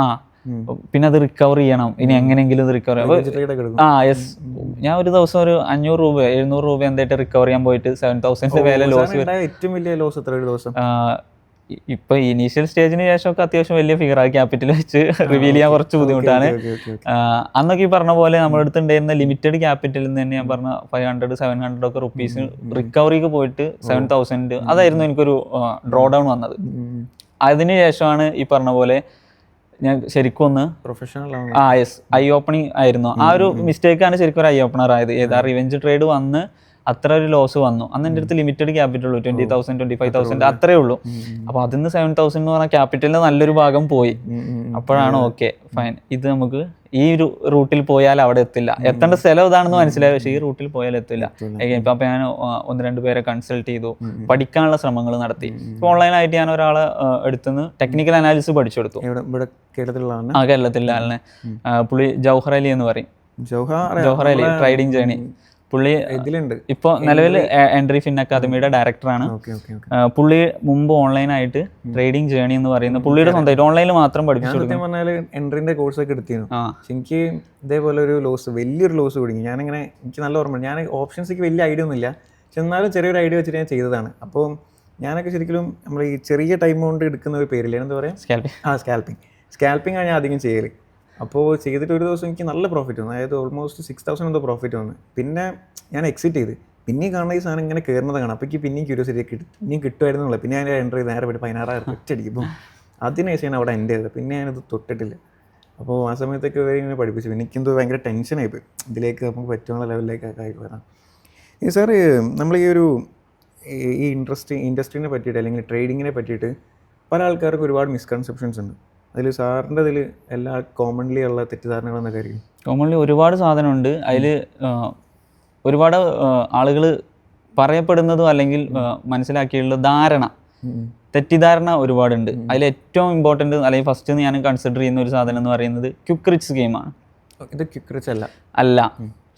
പിന്നെ അത് റിക്കവർ ചെയ്യണം, ഇനി എങ്ങനെയെങ്കിലും ഇത് റിക്കവർ ചെയ്യാം. യെസ്, ഞാൻ ഒരു ദിവസം ഒരു 500 രൂപ 700 രൂപ എന്തായിട്ട് റിക്കവർ ചെയ്യാൻ പോയിട്ട് 7,000 മേലെ ലോസ്. ഏറ്റവും വലിയ ലോസ് എത്ര ഒരു ദിവസം? ഇപ്പൊ ഇനീഷ്യൽ സ്റ്റേജിന് ശേഷമൊക്കെ അത്യാവശ്യം വലിയ ഫിഗർ ആ ക്യാപിറ്റൽ വെച്ച് റിവീൽ ചെയ്യാൻ കുറച്ച് ബുദ്ധിമുട്ടാണ്. അന്നൊക്കെ ഈ പറഞ്ഞ പോലെ നമ്മുടെ അടുത്ത് ഉണ്ടായിരുന്ന ലിമിറ്റഡ് ക്യാപിറ്റലിൽ നിന്ന് തന്നെ ഞാൻ പറഞ്ഞ 500-700 ഒക്കെ റുപ്പീസ് റിക്കവറിക്ക് പോയിട്ട് 7,000 അതായിരുന്നു എനിക്കൊരു ഡ്രോ ഡൗൺ വന്നത്. അതിന് ശേഷമാണ് ഈ പറഞ്ഞ പോലെ ഞാൻ ശരിക്കും ഒന്ന് പ്രൊഫഷണൽ യെസ് ഐ ഓപ്പണിങ് ആയിരുന്നു. ആ ഒരു മിസ്റ്റേക്കാണ് ശരിക്കും ഒരു ഐ ഓപ്പണർ ആയത്. ഏതാ റിവെഞ്ച് ട്രേഡ് വന്ന് അത്ര ഒരു ലോസ് വന്നു. അന്ന് എൻ്റെ അടുത്ത് ലിമിറ്റഡ് ക്യാപിറ്റൽ ഉള്ളൂ, 20,000 25,000 അത്രേ ഉള്ളൂ. അപ്പോൾ അതിന് 7,000 എന്ന് പറഞ്ഞാൽ ക്യാപിറ്റലിൻ്റെ നല്ലൊരു ഭാഗം പോയി. അപ്പോഴാണ് ഓക്കെ ഫൈൻ, ഇത് നമുക്ക് ഈ ഒരു റൂട്ടിൽ പോയാൽ അവിടെ എത്തില്ല, എത്തേണ്ട സ്ഥലം ഇതാണെന്ന് മനസ്സിലായി, പക്ഷേ ഈ റൂട്ടിൽ പോയാൽ എത്തില്ല. ഇപ്പം അപ്പോൾ ഞാൻ 1-2 പേരെ കൺസൾട്ട് ചെയ്തു, പഠിക്കാനുള്ള ശ്രമങ്ങൾ നടത്തി. ഇപ്പോൾ ഓൺലൈനായിട്ട് ഞാൻ ഒരാളെ അടുത്തുനിന്ന് ടെക്നിക്കൽ അനാലിസിസ് പഠിച്ചെടുത്തു. കേരളത്തിലുള്ള ആളിനെ, പുള്ളി ജൗഹർ അലി എന്ന് പറയും. Jouhar Ali trading journey. പുള്ളി ഇപ്പോൾ നിലവിൽ എൻട്രി ഫിൻ അക്കാദമിയുടെ ഡയറക്ടറാണ്. പുള്ളി മുമ്പ് ഓൺലൈനായിട്ട് ട്രേഡിംഗ് ജേണി എന്ന് പറയുന്ന പുള്ളിയുടെ സ്വന്തമായിട്ട് ഓൺലൈനിൽ മാത്രം പഠിപ്പിച്ചു. എൻട്രിന്റെ കോഴ്സൊക്കെ എടുത്തിരുന്നു. എനിക്ക് ഇതേപോലെ ഒരു ലോസ്, വലിയൊരു ലോസ് കുടുങ്ങി. ഞാനിങ്ങനെ, എനിക്ക് നല്ല ഓർമ്മ, ഞാൻ ഓപ്ഷൻസിക്ക് വലിയ ഐഡിയ ഒന്നുമില്ല, പക്ഷെ എന്നാലും ചെറിയൊരു ഐഡിയ വെച്ചിട്ട് ഞാൻ ചെയ്തതാണ്. അപ്പോൾ ഞാനൊക്കെ ശരിക്കും നമ്മൾ ഈ ചെറിയ ടൈം കൊണ്ട് എടുക്കുന്ന ഒരു പേരില്ല, എന്താ പറയുക, സ്കാൽപ്പിംഗ് ആണ് ഞാൻ അധികം ചെയ്യൽ. അപ്പോൾ ചെയ്തിട്ട് ഒരു ദിവസം എനിക്ക് നല്ല പ്രോഫിറ്റ് വന്നു, അതായത് ഓൾമോസ്റ്റ് 6,000 എന്തോ പ്രോഫിറ്റ് വന്നു. പിന്നെ ഞാൻ എക്സിറ്റ് ചെയ്ത്, പിന്നെയും കാണുന്ന ഈ സാധനം ഇങ്ങനെ കയറുന്നത് കാണാം. അപ്പോൾ എനിക്ക് പിന്നെയും ക്യൂരിയോസിറ്റി ഇനിയും കിട്ടുമായിരുന്നുള്ളൂ. പിന്നെ ഞാൻ എൻ്റർ ചെയ്ത് നേരെ പോയിട്ട് 16,000 ഒറ്റയടിക്കും. അതിനുശേഷമാണ് അവിടെ എൻ്റെ ചെയ്തത്, പിന്നെ ഞാനത് തൊട്ടിട്ടില്ല. അപ്പോൾ ആ സമയത്തൊക്കെ ഇവരെ ഇങ്ങനെ പഠിപ്പിച്ചു. എനിക്കെന്തോ ഭയങ്കര ടെൻഷനായി പോയി, ഇതിലേക്ക് നമുക്ക് പറ്റുന്ന ലെവലിലേക്കൊക്കെ ആയി വരാം. ഈ സാറ് നമ്മൾ ഈ ഒരു ഈ ഇൻഡസ്ട്രീനെ പറ്റിയിട്ട് അല്ലെങ്കിൽ ട്രേഡിങ്ങിനെ പറ്റിയിട്ട് പല ആൾക്കാർക്കും ഒരുപാട് മിസ്കൺസെപ്ഷൻസ് ഉണ്ട്. അതിൽ സാറിൻ്റെ അതിൽ എല്ലാ കോമൺലി ഉള്ള തെറ്റിദ്ധാരണകൾ എന്നൊക്കെ ആയിരിക്കും? കോമൺലി ഒരുപാട് സാധനമുണ്ട്. അതിൽ ഒരുപാട് ആളുകൾ പറയപ്പെടുന്നതും അല്ലെങ്കിൽ മനസ്സിലാക്കിയുള്ള തെറ്റിദ്ധാരണ ഒരുപാടുണ്ട്. അതിൽ ഏറ്റവും ഇമ്പോർട്ടൻറ്റ് അല്ലെങ്കിൽ ഫസ്റ്റ് ഞാൻ കൺസിഡർ ചെയ്യുന്ന ഒരു സാധനം എന്ന് പറയുന്നത് ക്വിക്ക് റിച്ച് ഗെയിമാണ്. ഇത് ക്വിക്ക് റിച്ച് അല്ല,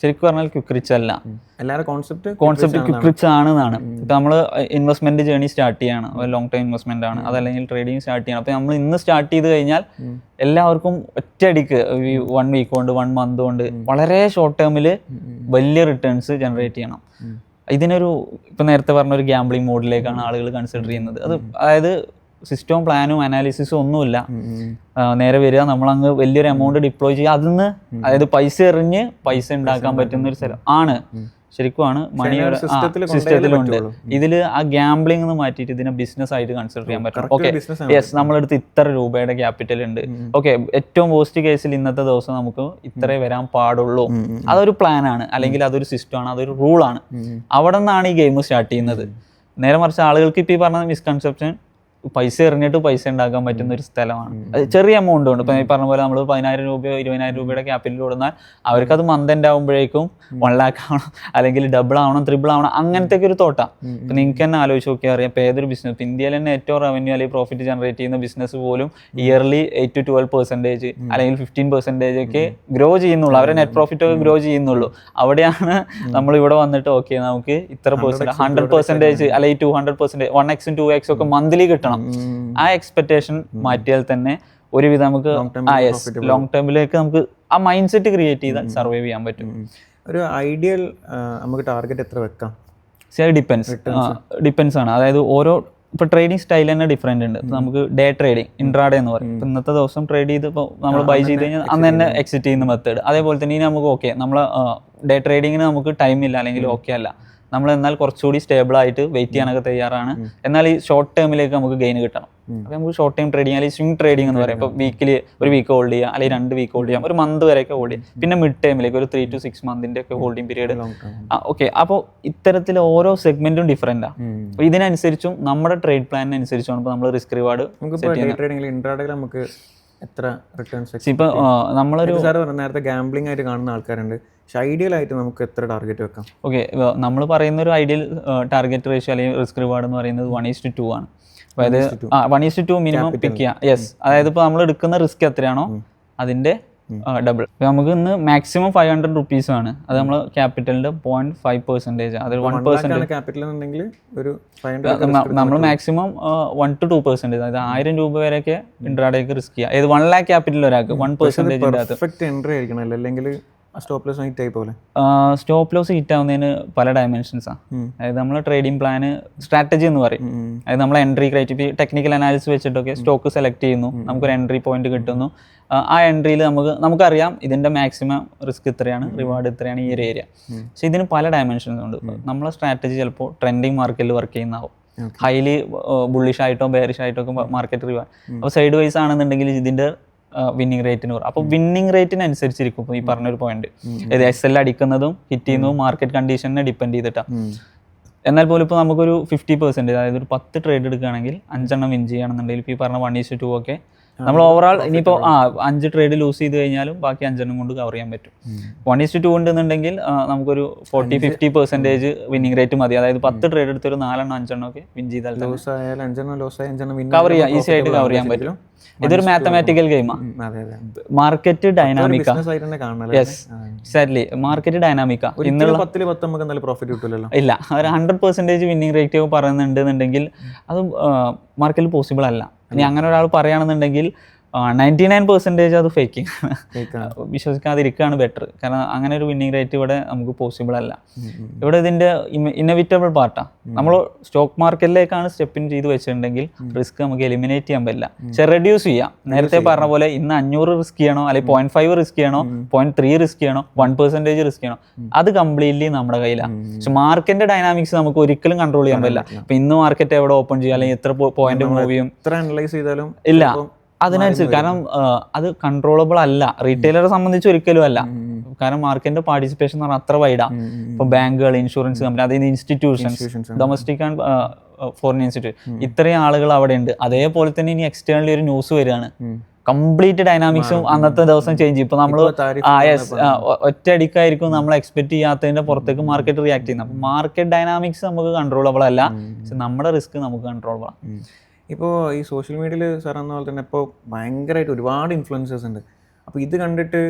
ശരിക്കും പറഞ്ഞാൽ ക്വിക്ക് റിച്ച് അല്ല. എല്ലാവരും കോൺസെപ്റ്റ് ക്വിക്ക് റിച്ച് ആണെന്നാണ്. ഇപ്പം നമ്മൾ ഇൻവെസ്റ്റ്മെന്റ് ജേണി സ്റ്റാർട്ട് ചെയ്യണം, ലോങ് ടൈം ഇൻവെസ്റ്റ്മെന്റ് ആണ്, അതല്ലെങ്കിൽ ട്രേഡിങ് സ്റ്റാർട്ട് ചെയ്യണം. അപ്പം നമ്മൾ ഇന്ന് സ്റ്റാർട്ട് ചെയ്ത് കഴിഞ്ഞാൽ എല്ലാവർക്കും ഒറ്റയടിക്ക് 1 വീക്ക് കൊണ്ട് 1 മന്ത് കൊണ്ട് വളരെ ഷോർട്ട് ടേമിൽ വലിയ റിട്ടേൺസ് ജനറേറ്റ് ചെയ്യണം. ഇതിനൊരു ഇപ്പം നേരത്തെ പറഞ്ഞ ഒരു ഗാംബ്ലിംഗ് മോഡിലേക്കാണ് ആളുകൾ കൺസിഡർ ചെയ്യുന്നത്. അതായത് സിസ്റ്റവും പ്ലാനും അനാലിസിസും ഒന്നുമില്ല, നേരെ വരിക, നമ്മളങ്ങ് വലിയൊരു എമൗണ്ട് ഡിപ്ലോയ് ചെയ്യുക, അതിന്ന് അതായത് പൈസ എറിഞ്ഞ് പൈസ ഉണ്ടാക്കാൻ പറ്റുന്ന ഒരു സ്ഥലം ആണ്. ശരിക്കുമാണ് മണിയുടെ സിസ്റ്റത്തിലുണ്ട്. ഇതിൽ ആ ഗാംബ്ലിംഗ് എന്ന് മാറ്റിയിട്ട് ഇതിനെ ബിസിനസ് ആയിട്ട് കൺസിഡർ ചെയ്യാൻ പറ്റും. ഓക്കെ, യെസ്, നമ്മളടുത്ത് ഇത്ര രൂപയുടെ ക്യാപിറ്റൽ ഉണ്ട്, ഓക്കെ, ഏറ്റവും പോസ്റ്റ് കേസിൽ ഇന്നത്തെ ദിവസം നമുക്ക് ഇത്രേ വരാൻ പാടുള്ളൂ. അതൊരു പ്ലാനാണ്, അല്ലെങ്കിൽ അതൊരു സിസ്റ്റമാണ്, അതൊരു റൂളാണ്. അവിടെ നിന്നാണ് ഈ ഗെയിം സ്റ്റാർട്ട് ചെയ്യുന്നത്. നേരെ മറിച്ച് ആളുകൾക്ക് ഇപ്പോൾ ഈ പറഞ്ഞ മിസ്കൺസെപ്ഷൻ പൈസ എറിഞ്ഞിട്ട് പൈസ ഉണ്ടാക്കാൻ പറ്റുന്ന ഒരു സ്ഥലമാണ്. അത് ചെറിയ എമൗണ്ട് ഉണ്ട്. ഇപ്പം ഈ പറഞ്ഞ പോലെ നമ്മൾ 10,000 രൂപയോ 20,000 രൂപയുടെ ക്യാപിറ്റൽ കൊടുത്താൽ അവർക്കത് മന്ത് എൻഡ് ആകുമ്പോഴേക്കും 1 lakh ആവണം, അല്ലെങ്കിൽ ഡബിൾ ആവണം, ട്രിപ്പിൾ ആവണം, അങ്ങനത്തെ ഒരു തോട്ടാണ്. ഇപ്പം നിങ്ങൾക്ക് തന്നെ ആലോചിച്ച് നോക്കിയാൽ അറിയാം, ഇപ്പോൾ ഏതൊരു ബിസിനസ്, ഇപ്പം ഇന്ത്യയിൽ തന്നെ ഏറ്റവും റവന്യൂ അല്ലെങ്കിൽ പ്രോഫിറ്റ് ജനറേറ്റ് ചെയ്യുന്ന ബിസിനസ് പോലും ഇയർലി 8-12% അല്ലെങ്കിൽ 15% ഒക്കെ ഗ്രോ ചെയ്യുന്നുള്ളൂ. അവരെ നെറ്റ് പ്രോഫിറ്റ് ഒക്കെ ഗ്രോ ചെയ്യുന്നുള്ളൂ. അവിടെയാണ് നമ്മൾ ഇവിടെ വന്നിട്ട് ഓക്കെ നമുക്ക് ഇത്ര %, 100% അല്ലെങ്കിൽ 200%, 1x 2x ഒക്കെ മന്ത്ലി കിട്ടണം. ആ എക്സ്പെക്ടേഷൻ മാറ്റിയാൽ തന്നെ ഒരുവിധം നമുക്ക് ലോങ് ടേമിലേക്ക് നമുക്ക് ആ മൈൻഡ് സെറ്റ് ക്രിയേറ്റ് ചെയ്താൽ സർവൈവ് ചെയ്യാൻ പറ്റും. ഒരു ഐഡിയൽ നമുക്ക് ടാർഗറ്റ് എത്ര വെക്കാം? ഡിപ്പെൻസ് ആണ്. അതായത് ഓരോ ഇപ്പോൾ ട്രേഡിംഗ് സ്റ്റൈൽ തന്നെ ഡിഫറെൻ്റ് ഉണ്ട്. ഇപ്പോൾ നമുക്ക് ഡേ ട്രേഡിംഗ്, ഇൻട്രാഡേ എന്ന് പറയും. ഇപ്പോൾ ഇന്നത്തെ ദിവസം ട്രേഡ് ചെയ്ത് ഇപ്പോൾ നമ്മൾ ബൈ ചെയ്ത് കഴിഞ്ഞാൽ അന്ന് തന്നെ എക്സിറ്റ് ചെയ്യുന്ന മെത്തേഡ്. അതേപോലെ തന്നെ ഇനി നമുക്ക് ഓക്കെ നമ്മൾ ഡേ ട്രേഡിങ്ങിന് നമുക്ക് ടൈം ഇല്ല അല്ലെങ്കിൽ ഓക്കെ അല്ല, നമ്മൾ എന്നാൽ കുറച്ചുകൂടി സ്റ്റേബിൾ ആയിട്ട് വെയിറ്റ് ചെയ്യാനൊക്കെ തയ്യാറാണ്, എന്നാൽ ഈ ഷോർട്ട് ടേമിലേക്ക് നമുക്ക് ഗെയിൻ കിട്ടണം. അപ്പോൾ നമുക്ക് ഷോർട്ട് ടൈം ട്രേഡിംഗ് അല്ലെങ്കിൽ സ്വിംഗ് ട്രേഡിംഗ് എന്ന് പറയും. ഇപ്പോൾ വീക്കിലി ഒരു വീക്ക് ഹോൾഡ് ചെയ്യാം, അല്ലെങ്കിൽ 2 വീക്ക് ഹോൾഡ് ചെയ്യാം, ഒരു മന്ത് വരെയൊക്കെ ഹോൾഡ് ചെയ്യാം. പിന്നെ മിഡ് ടൈമിലേക്ക് ഒരു 3 to 6 മന്തിൻ്റെ ഒക്കെ ഹോൾഡിംഗ് പീരീഡ്. ഓക്കെ, അപ്പോൾ ഇത്തരത്തിൽ ഓരോ സെഗ്മെന്റും ഡിഫറെൻ്റാണ്. അപ്പോൾ ഇതിനനുസരിച്ചും നമ്മുടെ ട്രേഡ് പ്ലാനിനനുസരിച്ചാണ് ഇപ്പോൾ നമ്മൾ റിസ്ക് റിവാർഡ് നമുക്ക് എത്ര റിട്ടേൺസ്. ഇപ്പോൾ നമ്മളൊരു നേരത്തെ ഗാംബ്ലിംഗ് ആയിട്ട് കാണുന്ന ആൾക്കാരുണ്ട്, പക്ഷെ ഐഡിയൽ ആയിട്ട് നമുക്ക് എത്ര ടാർഗറ്റ് വെക്കാം? ഓക്കെ, നമ്മൾ പറയുന്ന ഒരു ഐഡിയൽ ടാർഗറ്റ് റേഷ്യോ അല്ലെങ്കിൽ റിസ്ക് റിവാർഡ് എന്ന് പറയുന്നത് 1:2 ആണ്. അതായത് 1:2 മിനിമം പിക്ക് ചെയ്യാം. യെസ്, അതായത് ഇപ്പോൾ നമ്മൾ എടുക്കുന്ന റിസ്ക് എത്രയാണോ അതിൻ്റെ ഡബിൾ. നമുക്ക് ഇന്ന് മാക്സിമം 500 rupees ആണ്. അത് നമ്മൾ ക്യാപിറ്റലിൻ്റെ 0.5%. അത് 1% ക്യാപിറ്റൽ ഉണ്ടെങ്കിൽ ഒരു നമ്മൾ മാക്സിമം 1 to 2%, അതായത് 1000 രൂപ വരെയൊക്കെ ഇൻട്രാഡേക്ക് റിസ്ക് ചെയ്യാം. ഇത് 1 lakh ക്യാപിറ്റൽ ഒരാൾക്ക് 1% പെർഫെക്റ്റ് എൻട്രി ആയിരിക്കണം, അല്ലെങ്കിൽ സ്റ്റോപ്പ് ലോസ് ഹിറ്റ് ആയി പോലെ. സ്റ്റോപ്പ് ലോസ് ഹിറ്റ് ആവുന്നതിന് പല ഡയമെൻഷൻസാണ്. അതായത് നമ്മൾ ട്രേഡിംഗ് പ്ലാന് സ്ട്രാറ്റജി എന്ന് പറയും. അതായത് നമ്മൾ എൻട്രി ക്രൈറ്റീരിയ ടെക്നിക്കൽ അനാലിസിസ് വെച്ചിട്ടൊക്കെ സ്റ്റോക്ക് സെലക്ട് ചെയ്യുന്നു, നമുക്കൊരു എൻട്രി പോയിന്റ് കിട്ടുന്നു. ആ എൻട്രിയിൽ നമുക്കറിയാം ഇതിൻ്റെ മാക്സിമം റിസ്ക് ഇത്രയാണ്, റിവാർഡ് ഇത്രയാണ് ഈ ഒരു ഏരിയ. പക്ഷെ ഇതിന് പല ഡയമെൻഷൻസ് ഉണ്ട്. നമ്മളെ സ്ട്രാറ്റജി ചിലപ്പോൾ ട്രെൻഡിങ് മാർക്കറ്റിൽ വർക്ക് ചെയ്യുന്നതാവും, ഹൈലി ബുള്ളിഷ് ആയിട്ടോ ബെയറിഷ് ആയിട്ടോ ഒക്കെ മാർക്കറ്റ് റിവാർഡ്. അപ്പോൾ സൈഡ് വൈസ് ആണെന്നുണ്ടെങ്കിൽ ഇതിൻ്റെ വിന്നിങ് റേറ്റിന് പറയും. അപ്പോൾ വിന്നിങ് റേറ്റിനനുസരിച്ചിരിക്കും ഇപ്പോൾ ഈ പറഞ്ഞൊരു പോയിന്റ്. ഇത് SL അടിക്കുന്നതും ഹിറ്റ് ചെയ്യുന്നതും മാർക്കറ്റ് കണ്ടീഷനെ ഡിപ്പെൻഡ് ചെയ്തിട്ടാണ്. എന്നാൽ പോലും ഇപ്പോൾ നമുക്കൊരു 50%, അതായത് ഒരു 10 ട്രേഡ് എടുക്കുകയാണെങ്കിൽ 5 എണ്ണം വിൻ ചെയ്യുകയാണെന്നുണ്ടെങ്കിൽ ഇപ്പോൾ ഈ പറഞ്ഞ 1:2 ഒക്കെ നമ്മൾ ഓവറോൾ ഇനിയിപ്പോൾ 5 ട്രേഡ് ലൂസ് ചെയ്ത് കഴിഞ്ഞാലും ബാക്കി 5 എണ്ണം കൊണ്ട് കവർ ചെയ്യാൻ പറ്റും. 1:2 ഉണ്ടെന്നുണ്ടെങ്കിൽ നമുക്കൊരു 40-50% വിന്നിങ് റേറ്റ് മതി. അതായത് 10 ട്രേഡ് എടുത്തൊരു 4 എണ്ണം 5 എണ്ണം ഒക്കെ വിൻ ചെയ്താൽ കവർ ചെയ്യാം, ഈസി ആയിട്ട് കവർ ചെയ്യാൻ പറ്റും. ഇതൊരു മാത്തമാറ്റിക്കൽ ഗെയിമാണ്. മാർക്കറ്റ് ഡൈനാമിക്കാ. എക്സാക്ട്ലി, മാർക്കറ്റ് ഡൈനാമിക്കാ. ഇന്നുള്ള 10 പ്രോഫിറ്റ് കിട്ടില്ലല്ലോ. ഇല്ല, ഒരു 100% വിന്നിങ് റേറ്റ് പറയുന്നുണ്ടെന്നുണ്ടെങ്കിൽ അത് മാർക്കറ്റിൽ പോസിബിൾ അല്ല. ഇനി അങ്ങനെ ഒരാൾ പറയുകയാണെന്നുണ്ടെങ്കിൽ 99% അത് ഫേക്കിംഗ്, വിശ്വസിക്കാതിരിക്കുകയാണ് ബെറ്റർ. കാരണം അങ്ങനെ ഒരു വിന്നിങ് റേറ്റ് ഇവിടെ നമുക്ക് പോസിബിൾ അല്ല. ഇവിടെ ഇതിൻ്റെ ഇന്നവിറ്റബിൾ പാർട്ടാണ്. നമ്മൾ സ്റ്റോക്ക് മാർക്കറ്റിലേക്കാണ് സ്റ്റെപ്പിൻ ചെയ്ത് വെച്ചിട്ടുണ്ടെങ്കിൽ റിസ്ക് നമുക്ക് എലിമിനേറ്റ് ചെയ്യാൻ പറ്റില്ല, പക്ഷെ റെഡ്യൂസ് ചെയ്യാം. നേരത്തെ പറഞ്ഞ പോലെ ഇന്ന് 500 റിസ്ക് ചെയ്യണോ, അല്ലെങ്കിൽ 0.5 റിസ്ക് ചെയ്യണോ, 0.3 റിസ്ക് ചെയ്യണോ, 1% റിസ്ക് ചെയ്യണോ, അത് കംപ്ലീറ്റ്ലി നമ്മുടെ കയ്യിലാണ്. പക്ഷെ മാർക്കറ്റിന്റെ ഡൈനാമിക്സ് നമുക്ക് ഒരിക്കലും കൺട്രോൾ ചെയ്യാൻ പറ്റില്ല. ഇപ്പൊ ഇന്ന് മാർക്കറ്റ് എവിടെ ഓപ്പൺ ചെയ്യുക, അല്ലെങ്കിൽ എത്ര പോയിന്റ് മൂവ് ചെയ്യും, എത്ര അനലൈസ് ചെയ്താലും ഇല്ല അതിനനുസരിച്ച്. കാരണം അത് കൺട്രോളബിൾ അല്ല, റീറ്റെയിലറെ സംബന്ധിച്ച് ഒരിക്കലും അല്ല. കാരണം മാർക്കറ്റിന്റെ പാർട്ടിസിപ്പേഷൻ എന്ന് പറഞ്ഞാൽ അത്ര വൈഡാണ്. ഇപ്പൊ ബാങ്കുകൾ, ഇൻഷുറൻസ് കമ്പനി, അതായത് institutions, domestic and foreign institute, ഇത്രയും ആളുകൾ അവിടെ ഉണ്ട്. അതേപോലെ തന്നെ ഇനി എക്സ്റ്റേണലി ഒരു ന്യൂസ് വരികയാണ്, കംപ്ലീറ്റ് ഡൈനാമിക്സും അന്നത്തെ ദിവസം ചേഞ്ച് ചെയ്യും. ഇപ്പൊ നമ്മൾ ഒറ്റയടിക്കായിരിക്കും നമ്മൾ എക്സ്പെക്ട് ചെയ്യാത്തതിന്റെ പുറത്തേക്ക് മാർക്കറ്റ് റിയാക്ട് ചെയ്യുന്നത്. അപ്പൊ മാർക്കറ്റ് ഡൈനാമിക്സ് നമുക്ക് കൺട്രോളബിൾ അല്ല, പക്ഷെ നമ്മുടെ റിസ്ക് നമുക്ക് കൺട്രോളബിൾ ആണ്. ഇപ്പോൾ ഈ സോഷ്യൽ മീഡിയയിൽ സാർ എന്ന പോലെ തന്നെ ഇപ്പോൾ ഭയങ്കരമായിട്ട് ഒരുപാട് ഇൻഫ്ലുവൻസേഴ്സ് ഉണ്ട്. അപ്പോൾ ഇത് കണ്ടിട്ട്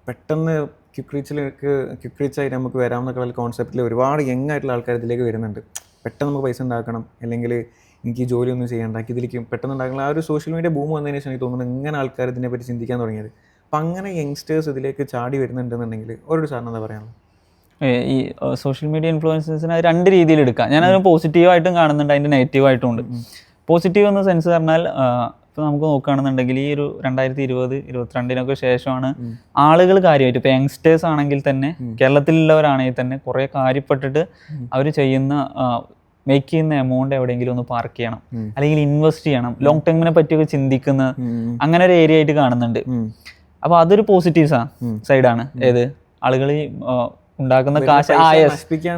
പെട്ടെന്ന് ക്വിക്ക് റീച്ചായിട്ട് നമുക്ക് വരാമെന്നൊക്കെ കോൺസെപ്റ്റിൽ ഒരുപാട് യങ് ആയിട്ടുള്ള ആൾക്കാർ ഇതിലേക്ക് വരുന്നുണ്ട്. പെട്ടെന്ന് നമുക്ക് പൈസ ഉണ്ടാക്കണം, അല്ലെങ്കിൽ എനിക്ക് ജോലിയൊന്നും ചെയ്യണ്ട, ഇതിലേക്ക് പെട്ടെന്ന് ഉണ്ടാക്കണം. ആ ഒരു സോഷ്യൽ മീഡിയ ബൂം വന്നതിന് ശേഷം എനിക്ക് തോന്നുന്നത് ഇങ്ങനെ ആൾക്കാർ ഇതിനെപ്പറ്റി ചിന്തിക്കാൻ തുടങ്ങിയത്. അപ്പം അങ്ങനെ യങ്സ്റ്റേഴ്സ് ഇതിലേക്ക് ചാടി വരുന്നുണ്ടെന്നുണ്ടെങ്കിൽ ഒരു സാറിന് എന്താ പറയാനുള്ളത്? ഈ സോഷ്യൽ മീഡിയ ഇൻഫ്ലുവൻസേഴ്സിനെ 2 രീതിയിൽ എടുക്കാം. ഞാനതിന് പോസിറ്റീവായിട്ടും കാണുന്നുണ്ട്, അതിൻ്റെ നെഗറ്റീവായിട്ടും ഉണ്ട്. പോസിറ്റീവ് എന്ന സെൻസ് പറഞ്ഞാൽ ഇപ്പോൾ നമുക്ക് നോക്കുകയാണെന്നുണ്ടെങ്കിൽ ഈ ഒരു 2020-2022 ശേഷമാണ് ആളുകൾ കാര്യമായിട്ട്, ഇപ്പോൾ യങ്സ്റ്റേഴ്സ് ആണെങ്കിൽ തന്നെ, കേരളത്തിലുള്ളവരാണെങ്കിൽ തന്നെ കുറേ കാര്യപ്പെട്ടിട്ട് അവർ മേക്ക് ചെയ്യുന്ന എമൗണ്ട് എവിടെയെങ്കിലും ഒന്ന് പാർക്ക് ചെയ്യണം, അല്ലെങ്കിൽ ഇൻവെസ്റ്റ് ചെയ്യണം, ലോങ് ടേമിനെ പറ്റിയൊക്കെ ചിന്തിക്കുന്ന അങ്ങനെ ഒരു ഏരിയ ആയിട്ട് കാണുന്നുണ്ട്. അപ്പോൾ അതൊരു പോസിറ്റീവ് സൈഡാണ്. ഏത് ആളുകൾ ഉണ്ടാക്കുന്ന കാശ്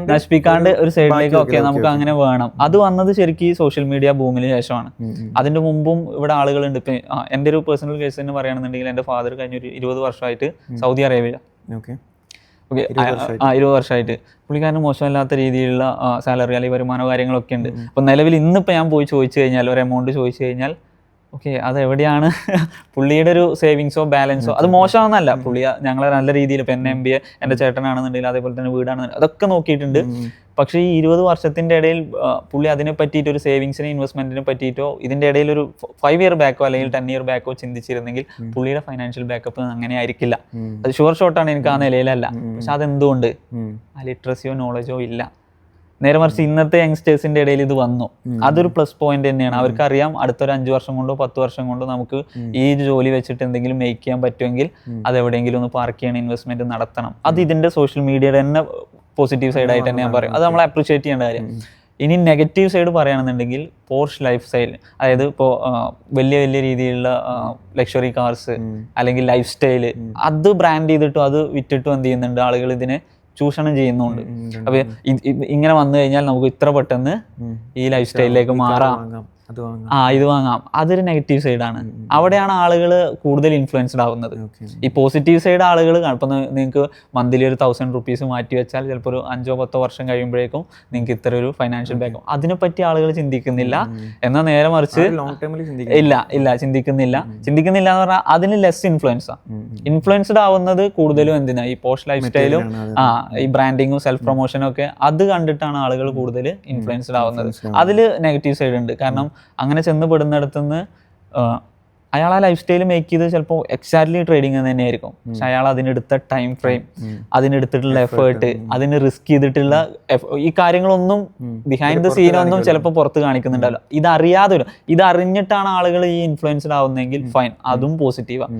നശിപ്പിക്കാണ്ട് ഒരു സൈഡിലേക്ക് ഒക്കെ നമുക്ക് അങ്ങനെ വേണം. അത് വന്നത് ശരിക്കും സോഷ്യൽ മീഡിയ ബൂമിന് ശേഷമാണ്. അതിന്റെ മുമ്പും ഇവിടെ ആളുകളുണ്ട്. ഇപ്പം എൻ്റെ ഒരു പേഴ്സണൽ കേസ് തന്നെ പറയുകയാണെന്നുണ്ടെങ്കിൽ എൻ്റെ ഫാദർ കഴിഞ്ഞൊരു 20 വർഷമായിട്ട് സൗദി അറേബ്യ, 20 വർഷമായിട്ട് പുള്ളിക്കാരന് മോശമല്ലാത്ത രീതിയിലുള്ള സാലറി അല്ലെങ്കിൽ വരുമാനമോ കാര്യങ്ങളൊക്കെ ഉണ്ട്. അപ്പം നിലവിൽ ഇന്നിപ്പോൾ ഞാൻ പോയി ചോദിച്ചു കഴിഞ്ഞാൽ, ഒരു എമൗണ്ട് ചോദിച്ചു കഴിഞ്ഞാൽ, ഓക്കെ അത് എവിടെയാണ് പുള്ളിയുടെ ഒരു സേവിങ്സോ ബാലൻസോ, അത് മോശമാണെന്നല്ല, പുള്ളി ഞങ്ങളെ നല്ല രീതിയിൽ, ഇപ്പം എന്നെ MBA എൻ്റെ ചേട്ടനാണെന്നുണ്ടെങ്കിൽ, അതേപോലെ തന്നെ വീടാണെന്നുണ്ടെങ്കിൽ അതൊക്കെ നോക്കിയിട്ടുണ്ട്. പക്ഷേ ഈ 20 വർഷത്തിൻ്റെ ഇടയിൽ പുള്ളി അതിനെ പറ്റിയിട്ട് ഒരു സേവിങ്സിനെ ഇൻവെസ്റ്റ്മെൻറ്റിനെ പറ്റിയിട്ടോ ഇതിൻ്റെ ഇടയിൽ ഒരു 5 ഇയർ ബാക്കോ അല്ലെങ്കിൽ 10 ഇയർ ബാക്കോ ചിന്തിച്ചിരുന്നെങ്കിൽ പുള്ളിയുടെ ഫൈനാൻഷ്യൽ ബാക്കപ്പ് അങ്ങനെ ആയിരിക്കില്ല. അത് ഷുവർ ഷോട്ടാണ്, എനിക്ക് ആ നിലയിലല്ല. പക്ഷെ അതെന്തുകൊണ്ട്? ആ ലിറ്ററസിയോ നോളജോ ഇല്ല. നേരെ മറിച്ച് ഇന്നത്തെ യങ്സ്റ്റേഴ്സിന്റെ ഇടയിൽ ഇത് വന്നു, അതൊരു പ്ലസ് പോയിന്റ് തന്നെയാണ്. അവർക്കറിയാം അടുത്തൊരു 5 വർഷം കൊണ്ടോ 10 വർഷം കൊണ്ടോ നമുക്ക് ഈ ജോലി വെച്ചിട്ട് എന്തെങ്കിലും മേക്ക് ചെയ്യാൻ പറ്റുമെങ്കിൽ അത് എവിടെയെങ്കിലും ഒന്ന് പാർക്ക് ചെയ്യണം, ഇൻവെസ്റ്റ്മെന്റ് നടത്തണം. അത് ഇതിന്റെ സോഷ്യൽ മീഡിയയുടെ തന്നെ പോസിറ്റീവ് സൈഡായിട്ട് തന്നെ ഞാൻ പറയും. അത് നമ്മൾ അപ്രിഷിയേറ്റ് ചെയ്യേണ്ട കാര്യം. ഇനി നെഗറ്റീവ് സൈഡ് പറയുകയാണെന്നുണ്ടെങ്കിൽ പോർഷ് ലൈഫ് സ്റ്റൈൽ, അതായത് ഇപ്പോൾ വലിയ വലിയ രീതിയിലുള്ള ലക്ഷറി കാർസ് അല്ലെങ്കിൽ ലൈഫ് സ്റ്റൈല്, അത് ബ്രാൻഡ് ചെയ്തിട്ടും അത് വിറ്റിട്ടും എന്ത് ചെയ്യുന്നുണ്ട്, ആളുകൾ ഇതിനെ ചൂഷണം ചെയ്യുന്നുണ്ട്. അപ്പൊ ഇങ്ങനെ വന്നു കഴിഞ്ഞാൽ നമുക്ക് ഇത്ര പെട്ടെന്ന് ഈ ലൈഫ് സ്റ്റൈലിലേക്ക് മാറാം, ഇത് വാങ്ങാം, അതൊരു നെഗറ്റീവ് സൈഡാണ്. അവിടെയാണ് ആളുകൾ കൂടുതൽ ഇൻഫ്ലുവൻസ്ഡ് ആവുന്നത്. ഈ പോസിറ്റീവ് സൈഡ് ആളുകൾ ഇപ്പം നിങ്ങൾക്ക് മന്ത്ലി ഒരു 1000 rupees മാറ്റി വെച്ചാൽ ചിലപ്പോൾ ഒരു 5-10 വർഷം കഴിയുമ്പോഴേക്കും നിങ്ങൾക്ക് ഇത്ര ഒരു ഫൈനാൻഷ്യൽ ബാക്ക്, അതിനെപ്പറ്റി ആളുകൾ ചിന്തിക്കുന്നില്ല. എന്നാൽ നേരെ മറിച്ച് ചിന്തിക്കുന്നില്ല എന്ന് പറഞ്ഞാൽ അതിന് ലെസ് ഇൻഫ്ലുവൻസ്ഡ് ആവുന്നത് കൂടുതലും എന്തിനാ, ഈ പോസ്റ്റ് ലൈഫ് സ്റ്റൈലും ഈ ബ്രാൻഡിങ്ങും സെൽഫ് പ്രൊമോഷനും ഒക്കെ അത് കണ്ടിട്ടാണ് ആളുകൾ കൂടുതൽ ഇൻഫ്ലുവൻസ്ഡ് ആവുന്നത്. അതിൽ നെഗറ്റീവ് സൈഡ് ഉണ്ട്. കാരണം അങ്ങനെ ചെന്ന് പെടുന്നിടത്തുനിന്ന് അയാൾ ആ ലൈഫ് സ്റ്റൈൽ മേക്ക് ചെയ്ത് ചിലപ്പോൾ എക്സാക്ട്ലി ട്രേഡിങ് തന്നെയായിരിക്കും, പക്ഷെ അയാൾ അതിനെടുത്ത ടൈം ഫ്രെയിം, അതിനെടുത്തിട്ടുള്ള എഫേർട്ട്, അതിന് റിസ്ക് ചെയ്തിട്ടുള്ള ഈ കാര്യങ്ങളൊന്നും ബിഹൈൻഡ് ദ സീനൊന്നും ചിലപ്പോൾ പുറത്ത് കാണിക്കുന്നുണ്ടല്ലോ. ഇത് അറിഞ്ഞിട്ടാണ് ആളുകൾ ഈ ഇൻഫ്ലുവൻസ്ഡ് ആവുന്നതെങ്കിൽ ഫൈൻ, അതും പോസിറ്റീവാണ്.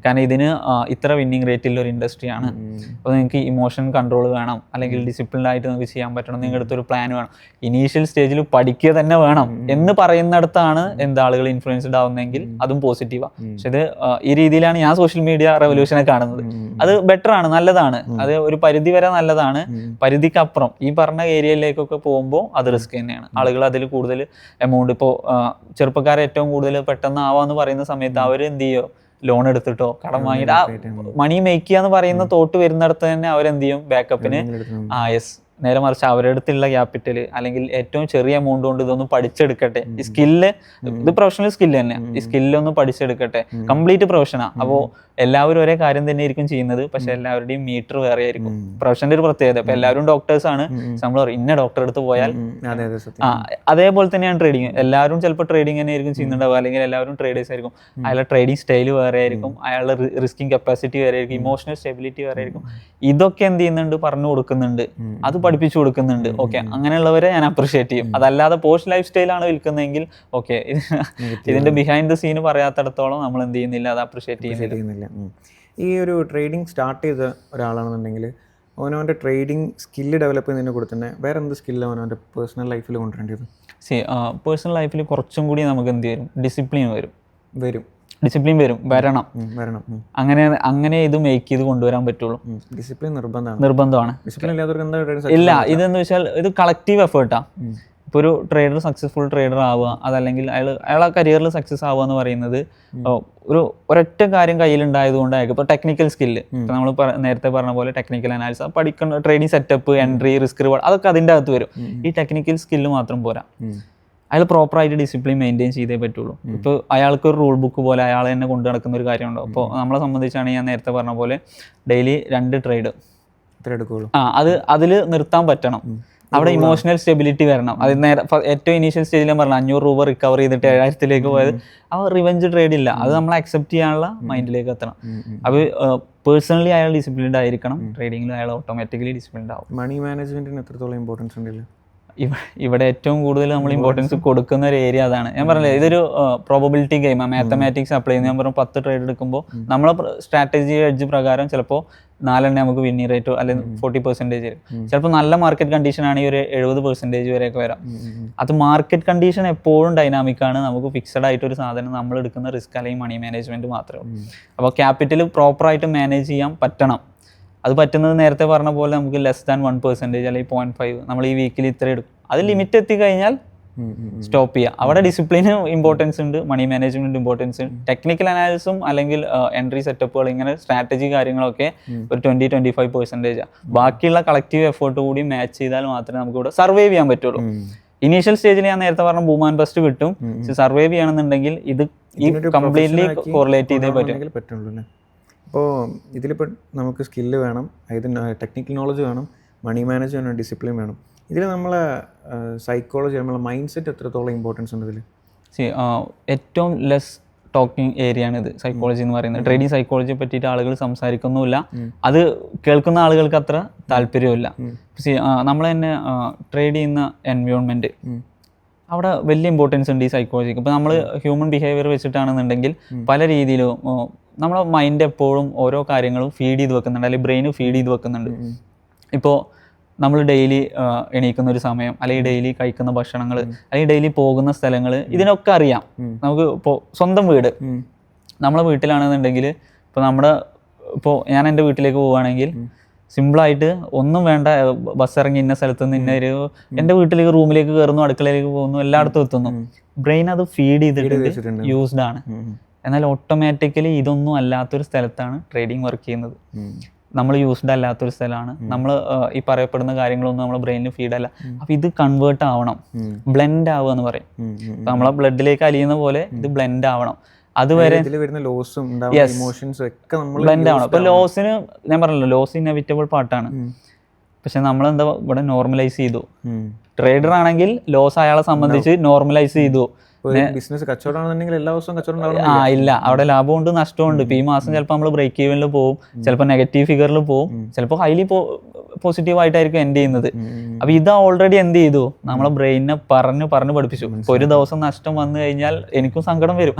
കാരണം ഇതിന് ഇത്ര വിന്നിങ് റേറ്റുള്ള ഒരു ഇൻഡസ്ട്രിയാണ്. അപ്പോൾ നിങ്ങൾക്ക് ഇമോഷൻ കൺട്രോൾ വേണം, അല്ലെങ്കിൽ ഡിസിപ്ലിൻ ആയിട്ട് നിങ്ങൾക്ക് ചെയ്യാൻ പറ്റണം, നിങ്ങളുടെ അടുത്തൊരു പ്ലാൻ വേണം, ഇനീഷ്യൽ സ്റ്റേജിൽ പഠിക്കുക തന്നെ വേണം എന്ന് പറയുന്നിടത്താണ് ആളുകൾ ഇൻഫ്ലുവൻസ്ഡ് ആവുന്നതെങ്കിൽ അതും പോസിറ്റീവാണ്. പക്ഷെ ഇത് ഈ രീതിയിലാണ് ഞാൻ സോഷ്യൽ മീഡിയ റെവല്യൂഷനെ കാണുന്നത്. അത് ബെറ്റർ ആണ്, നല്ലതാണ്, അത് ഒരു പരിധി വരെ നല്ലതാണ്. പരിധിക്കപ്പുറം ഈ പറഞ്ഞ ഏരിയയിലേക്കൊക്കെ പോകുമ്പോൾ അത് റിസ്ക് തന്നെയാണ്. ആളുകൾ അതിൽ കൂടുതൽ എമൗണ്ട്, ഇപ്പോൾ ചെറുപ്പക്കാരെ ഏറ്റവും കൂടുതൽ പെട്ടെന്ന് ആവാന്ന് പറയുന്ന സമയത്ത് അവർ എന്ത് ചെയ്യോ, ലോൺ എടുത്തിട്ടോ കടം വാങ്ങിയിട്ട് ആ മണി മേക്ക് ചെയ്യാന്ന് പറയുന്ന തോട്ട് വരുന്നിടത്ത് തന്നെ അവരെന്ത് ചെയ്യും, ബാക്കപ്പിന് നേരെ മറിച്ച് അവരുടെ അടുത്തുള്ള ക്യാപിറ്റൽ അല്ലെങ്കിൽ ഏറ്റവും ചെറിയ എമൗണ്ട് കൊണ്ട് ഇതൊന്ന് പഠിച്ചെടുക്കട്ടെ, ഈ സ്കില്ല്, ഇത് പ്രൊഫഷണൽ സ്കില്ല് തന്നെ, ഈ സ്കില്ലൊന്ന് പഠിച്ചെടുക്കട്ടെ. കംപ്ലീറ്റ് പ്രൊഫഷനാണ്. അപ്പോൾ എല്ലാവരും ഒരേ കാര്യം തന്നെ ആയിരിക്കും ചെയ്യുന്നത്, പക്ഷെ എല്ലാവരുടെയും മീറ്റർ വേറെ ആയിരിക്കും. പ്രൊഫഷന്റെ ഒരു പ്രത്യേകത. ഇപ്പൊ എല്ലാവരും ഡോക്ടേഴ്സ് ആണ്, നമ്മൾ പറയും ഇന്ന ഡോക്ടർ അടുത്ത് പോയാൽ അതേപോലെ തന്നെയാണ് ട്രേഡിങ്. എല്ലാവരും ചിലപ്പോൾ ട്രേഡിങ് തന്നെ ആയിരിക്കും ചെയ്യുന്നുണ്ടാവുക, അല്ലെങ്കിൽ എല്ലാവരും ട്രേഡേഴ്സ് ആയിരിക്കും. അയാളുടെ ട്രേഡിങ് സ്റ്റൈൽ വേറെ ആയിരിക്കും, അയാളുടെ റിസ്കിങ് കപ്പാസിറ്റി വേറെ ആയിരിക്കും, ഇമോഷണൽ സ്റ്റെബിലിറ്റി വേറെ ആയിരിക്കും. ഇതൊക്കെ എന്ത് ചെയ്യുന്നുണ്ട്, പറഞ്ഞു കൊടുക്കുന്നുണ്ട്, അത് പഠിപ്പിച്ചു കൊടുക്കുന്നുണ്ട്. ഓക്കെ, അങ്ങനെയുള്ളവരെ ഞാൻ അപ്രിഷിയേറ്റ് ചെയ്യും. അതല്ലാതെ പോസ്റ്റ് ലൈഫ് സ്റ്റൈലാണ് വിൽക്കുന്നതെങ്കിൽ ഓക്കെ, ഇതിന്റെ ബിഹൈൻഡ് ദ സീന് പറയാത്തിടത്തോളം നമ്മൾ എന്ത് ചെയ്യുന്നില്ല, അത് അപ്രിഷിയേറ്റ് ചെയ്യുന്നില്ല. ഈ ഒരു ട്രേഡിംഗ് സ്റ്റാർട്ട് ചെയ്ത ഒരാളാണെന്നുണ്ടെങ്കിൽ അവനവൻ്റെ ട്രേഡിംഗ് സ്കില്ല് ഡെവലപ്പ് ചെയ്യുന്നതിനെ കൂടെ തന്നെ വേറെ എന്ത് സ്കില്ലാണ് അവനവൻ്റെ പേഴ്സണൽ ലൈഫിൽ കൊണ്ടുവരേണ്ടത്? പേഴ്സണൽ ലൈഫിൽ കുറച്ചും കൂടി നമുക്ക് എന്ത് വരും, ഡിസിപ്ലിൻ വരണം. അങ്ങനെ ഇത് മേക്ക് ചെയ്ത് കൊണ്ടുവരാൻ പറ്റുള്ളൂ. ഡിസിപ്ലിൻ നിർബന്ധമാണ്. ഇല്ല, ഇതെന്ന് വെച്ചാൽ ഇത് കളക്റ്റീവ് എഫേർട്ടാണ്. ഇപ്പോൾ ഒരു ട്രേഡർ സക്സസ്ഫുൾ ട്രേഡർ ആവുക, അതല്ലെങ്കിൽ അയാളെ കരിയറിൽ സക്സസ് ആവുക എന്ന് പറയുന്നത് ഒരൊറ്റ കാര്യം കയ്യിലുണ്ടായതുകൊണ്ട് അയാൾക്ക് ഇപ്പോൾ ടെക്നിക്കൽ സ്കില്ല്, ഇപ്പോൾ നമ്മൾ നേരത്തെ പറഞ്ഞ പോലെ ടെക്നിക്കൽ അനാലിസിസ് പഠിക്കുന്ന, trading setup, entry, risk reward, അതൊക്കെ അതിൻ്റെ അകത്ത് വരും. ഈ ടെക്നിക്കൽ സ്കില്ല് മാത്രം പോരാ, അയാൾ പ്രോപ്പറായിട്ട് ഡിസിപ്ലിൻ മെയിൻറ്റെയിൻ ചെയ്തേ പറ്റുള്ളൂ. ഇപ്പോൾ അയാൾക്ക് ഒരു റൂൾ ബുക്ക് പോലെ അയാൾ തന്നെ കൊണ്ടു നടക്കുന്ന ഒരു കാര്യമുണ്ടോ. അപ്പോൾ നമ്മളെ സംബന്ധിച്ചാണെങ്കിൽ ഞാൻ നേരത്തെ പറഞ്ഞ പോലെ ഡെയിലി 2 ട്രേഡ് അതിൽ നിർത്താൻ പറ്റണം. അവിടെ ഇമോഷണൽ സ്റ്റെബിലിറ്റി വരണം. അത് നേരെ ഏറ്റവും ഇനീഷ്യൽ സ്റ്റേജിൽ ഞാൻ പറഞ്ഞു 500 രൂപ റിക്കവർ ചെയ്തിട്ട് 7000 പോയത് ആ റിവെഞ്ച് ട്രേഡ് ഇല്ല, അത് നമ്മൾ അക്സെപ്റ്റ് ചെയ്യാനുള്ള മൈൻഡിലേക്ക് എത്തണം. അപ്പോൾ പേഴ്സണലി അയാൾ ഡിസിപ്ലിൻഡ് ആയിരിക്കണം, ട്രേഡിങ്ങിൽ അയാൾ ഓട്ടോമാറ്റിക്കലി ഡിസിപ്ലിൻഡ് ആവും. മണി മാനേജ്മെന്റിന് എത്രത്തോളം ഇമ്പോർട്ടൻസ് ഉണ്ടല്ലോ? ഇവിടെ ഏറ്റവും കൂടുതൽ നമ്മൾ ഇമ്പോർട്ടൻസ് കൊടുക്കുന്ന ഒരു ഏരിയ അതാണ്. ഞാൻ പറഞ്ഞില്ലേ, ഇതൊരു പ്രോബബിലിറ്റി ഗെയിമാണ്, മാത്തമാറ്റിക്സ് അപ്ലൈ ചെയ്യുന്നത്. ഞാൻ പറഞ്ഞു 10 ട്രേഡ് എടുക്കുമ്പോൾ നമ്മളെ സ്ട്രാറ്റജി എഡ്ജ് പ്രകാരം ചിലപ്പോൾ 4 നമുക്ക് വിന്നിങ് റേറ്റോ അല്ലെങ്കിൽ 40% ചിലപ്പോൾ നല്ല മാർക്കറ്റ് കണ്ടീഷൻ ആണെങ്കിൽ ഒരു 70% വരെയൊക്കെ വരാം. അത് മാർക്കറ്റ് കണ്ടീഷൻ എപ്പോഴും ഡൈനാമിക് ആണ്. നമുക്ക് ഫിക്സഡ് ആയിട്ട് ഒരു സാധനം നമ്മൾ എടുക്കുന്ന റിസ്ക് അല്ലെങ്കിൽ മണി മാനേജ്മെന്റ് മാത്രമേ ഉള്ളൂ. അപ്പോൾ ക്യാപിറ്റൽ പ്രോപ്പറായിട്ട് മാനേജ് ചെയ്യാൻ പറ്റണം. അത് പറ്റുന്നത് നേരത്തെ പറഞ്ഞ പോലെ നമുക്ക് ലെസ് ദാൻ 1% അല്ലെങ്കിൽ 0.5 നമ്മൾ ഈ വീക്കിൽ ഇത്ര എടുക്കും. അത് ലിമിറ്റ് എത്തിക്കഴിഞ്ഞാൽ സ്റ്റോപ്പ് ചെയ്യുക. അവിടെ ഡിസിപ്ലിന് ഇമ്പോർട്ടൻസ് ഉണ്ട്, മണി മാനേജ്മെന്റ് ഇമ്പോർട്ടൻസ് ഉണ്ട്, ടെക്നിക്കൽ അനാലിസിസും അല്ലെങ്കിൽ എൻട്രി സെറ്റപ്പുകൾ, ഇങ്ങനെ സ്ട്രാറ്റജി കാര്യങ്ങളൊക്കെ ഒരു 20-25%. ബാക്കിയുള്ള കളക്റ്റീവ് എഫേർട്ട് കൂടി മാച്ച് ചെയ്താൽ മാത്രമേ നമുക്ക് ഇവിടെ സർവൈവ് ചെയ്യാൻ പറ്റുള്ളൂ. ഇനീഷ്യൽ സ്റ്റേജിൽ ഞാൻ നേരത്തെ പറഞ്ഞ ബൂം ആൻഡ് ബസ്റ്റ് കിട്ടും. സർവൈവ് ചെയ്യണമെന്നുണ്ടെങ്കിൽ ഇത് ഈ കംപ്ലീറ്റ്ലി കോറിലേറ്റ് ചെയ്തേ പറ്റുള്ളൂ. അപ്പോൾ ഇതിലിപ്പോൾ നമുക്ക് സ്കില്ല് വേണം, ഇതിന് ടെക്നിക്കൽ നോളജ് വേണം, മണി മാനേജ്മെന്റ് വേണം, ഡിസിപ്ലിൻ വേണം. ഇതിൽ നമ്മളെ സൈക്കോളജി, നമ്മളെ മൈൻഡ് സെറ്റ് എത്രത്തോളം ഇമ്പോർട്ടൻസ് ഉണ്ട് ഇതിൽ? ഏറ്റവും ലെസ് ടോക്കിംഗ് ഏരിയ ആണ് ഇത്, സൈക്കോളജി എന്ന് പറയുന്നത്. ട്രേഡിംഗ് സൈക്കോളജിയെ പറ്റിയിട്ട് ആളുകൾ സംസാരിക്കുന്നുമില്ല, അത് കേൾക്കുന്ന ആളുകൾക്ക് അത്ര താല്പര്യമില്ല. നമ്മൾ തന്നെ ട്രേഡ് ചെയ്യുന്ന എൻവയോൺമെൻറ്റ് അവിടെ വലിയ ഇമ്പോർട്ടൻസ് ഉണ്ട് ഈ സൈക്കോളജിക്ക്. ഇപ്പോൾ നമ്മൾ ഹ്യൂമൻ ബിഹേവിയർ വെച്ചിട്ടാണെന്നുണ്ടെങ്കിൽ പല രീതിയിലും നമ്മളെ മൈൻഡ് എപ്പോഴും ഓരോ കാര്യങ്ങളും ഫീഡ് ചെയ്ത് വെക്കുന്നുണ്ട്, അല്ലെങ്കിൽ ബ്രെയിൻ ഫീഡ് ചെയ്ത് വെക്കുന്നുണ്ട്. ഇപ്പോൾ നമ്മൾ ഡെയിലി എണീക്കുന്ന ഒരു സമയം, അല്ലെങ്കിൽ ഡെയിലി കഴിക്കുന്ന ഭക്ഷണങ്ങൾ, അല്ലെങ്കിൽ ഡെയിലി പോകുന്ന സ്ഥലങ്ങൾ, ഇതിനൊക്കെ അറിയാം നമുക്ക്. ഇപ്പോൾ സ്വന്തം വീട്, നമ്മളെ വീട്ടിലാണെന്നുണ്ടെങ്കിൽ ഇപ്പോൾ ഞാൻ എൻ്റെ വീട്ടിലേക്ക് പോവുകയാണെങ്കിൽ സിമ്പിളായിട്ട് ഒന്നും വേണ്ട, ബസ് ഇറങ്ങി ഇന്ന സ്ഥലത്ത് നിന്ന് ഇന്ന ഒരു എൻ്റെ വീട്ടിലേക്ക് റൂമിലേക്ക് കയറുന്നു, അടുക്കളയിലേക്ക് പോകുന്നു, എല്ലായിടത്തും എത്തുന്നു. ബ്രെയിൻ അത് ഫീഡ് ചെയ്തിട്ടുണ്ട്, യൂസ്ഡ് ആണ്. എന്നാൽ ഓട്ടോമാറ്റിക്കലി ഇതൊന്നും അല്ലാത്തൊരു സ്ഥലത്താണ് ട്രേഡിംഗ് വർക്ക് ചെയ്യുന്നത്. നമ്മൾ യൂസ്ഡ് അല്ലാത്തൊരു സ്ഥലമാണ്, നമ്മൾ ഈ പറയപ്പെടുന്ന കാര്യങ്ങളൊന്നും നമ്മളെ ബ്രെയിനിൽ ഫീഡ് അല്ല. അപ്പം ഇത് കൺവേർട്ട് ആവണം, ബ്ലെൻഡ് ആവുക എന്ന് പറയും. നമ്മളെ ബ്ലഡിലേക്ക് അലിയുന്ന പോലെ ഇത് ബ്ലെൻഡ് ആവണം. അതുവരെ ബ്ലെൻഡ് ആവണം. ഇപ്പൊ ലോസിന് ഞാൻ പറഞ്ഞല്ലോ, ലോസ് ഇന്നെവിറ്റബിൾ പാർട്ടാണ്. പക്ഷെ നമ്മളെന്താ ഇവിടെ നോർമലൈസ് ചെയ്തു. ട്രേഡർ ആണെങ്കിൽ ലോസ് അയാളെ സംബന്ധിച്ച് നോർമലൈസ് ചെയ്തു. ഇല്ല, അവിടെ ലാഭമുണ്ട് നഷ്ടമുണ്ട്. ഇപ്പൊ ഈ മാസം ചിലപ്പോൾ നമ്മൾ ബ്രേക്ക് ഈവനിൽ പോകും, ചിലപ്പോൾ നെഗറ്റീവ് ഫിഗറിൽ പോകും, ചിലപ്പോൾ ഹൈലി പോസിറ്റീവ് ആയിട്ടായിരിക്കും എൻഡ് ചെയ്യുന്നത്. അപ്പൊ ഇത് ഓൾറെഡി എന്ത് ചെയ്തു, നമ്മളെ ബ്രെയിനിനെ പറഞ്ഞു പഠിപ്പിച്ചു. ഇപ്പൊ ഒരു ദിവസം നഷ്ടം വന്നു കഴിഞ്ഞാൽ എനിക്കും സങ്കടം വരും,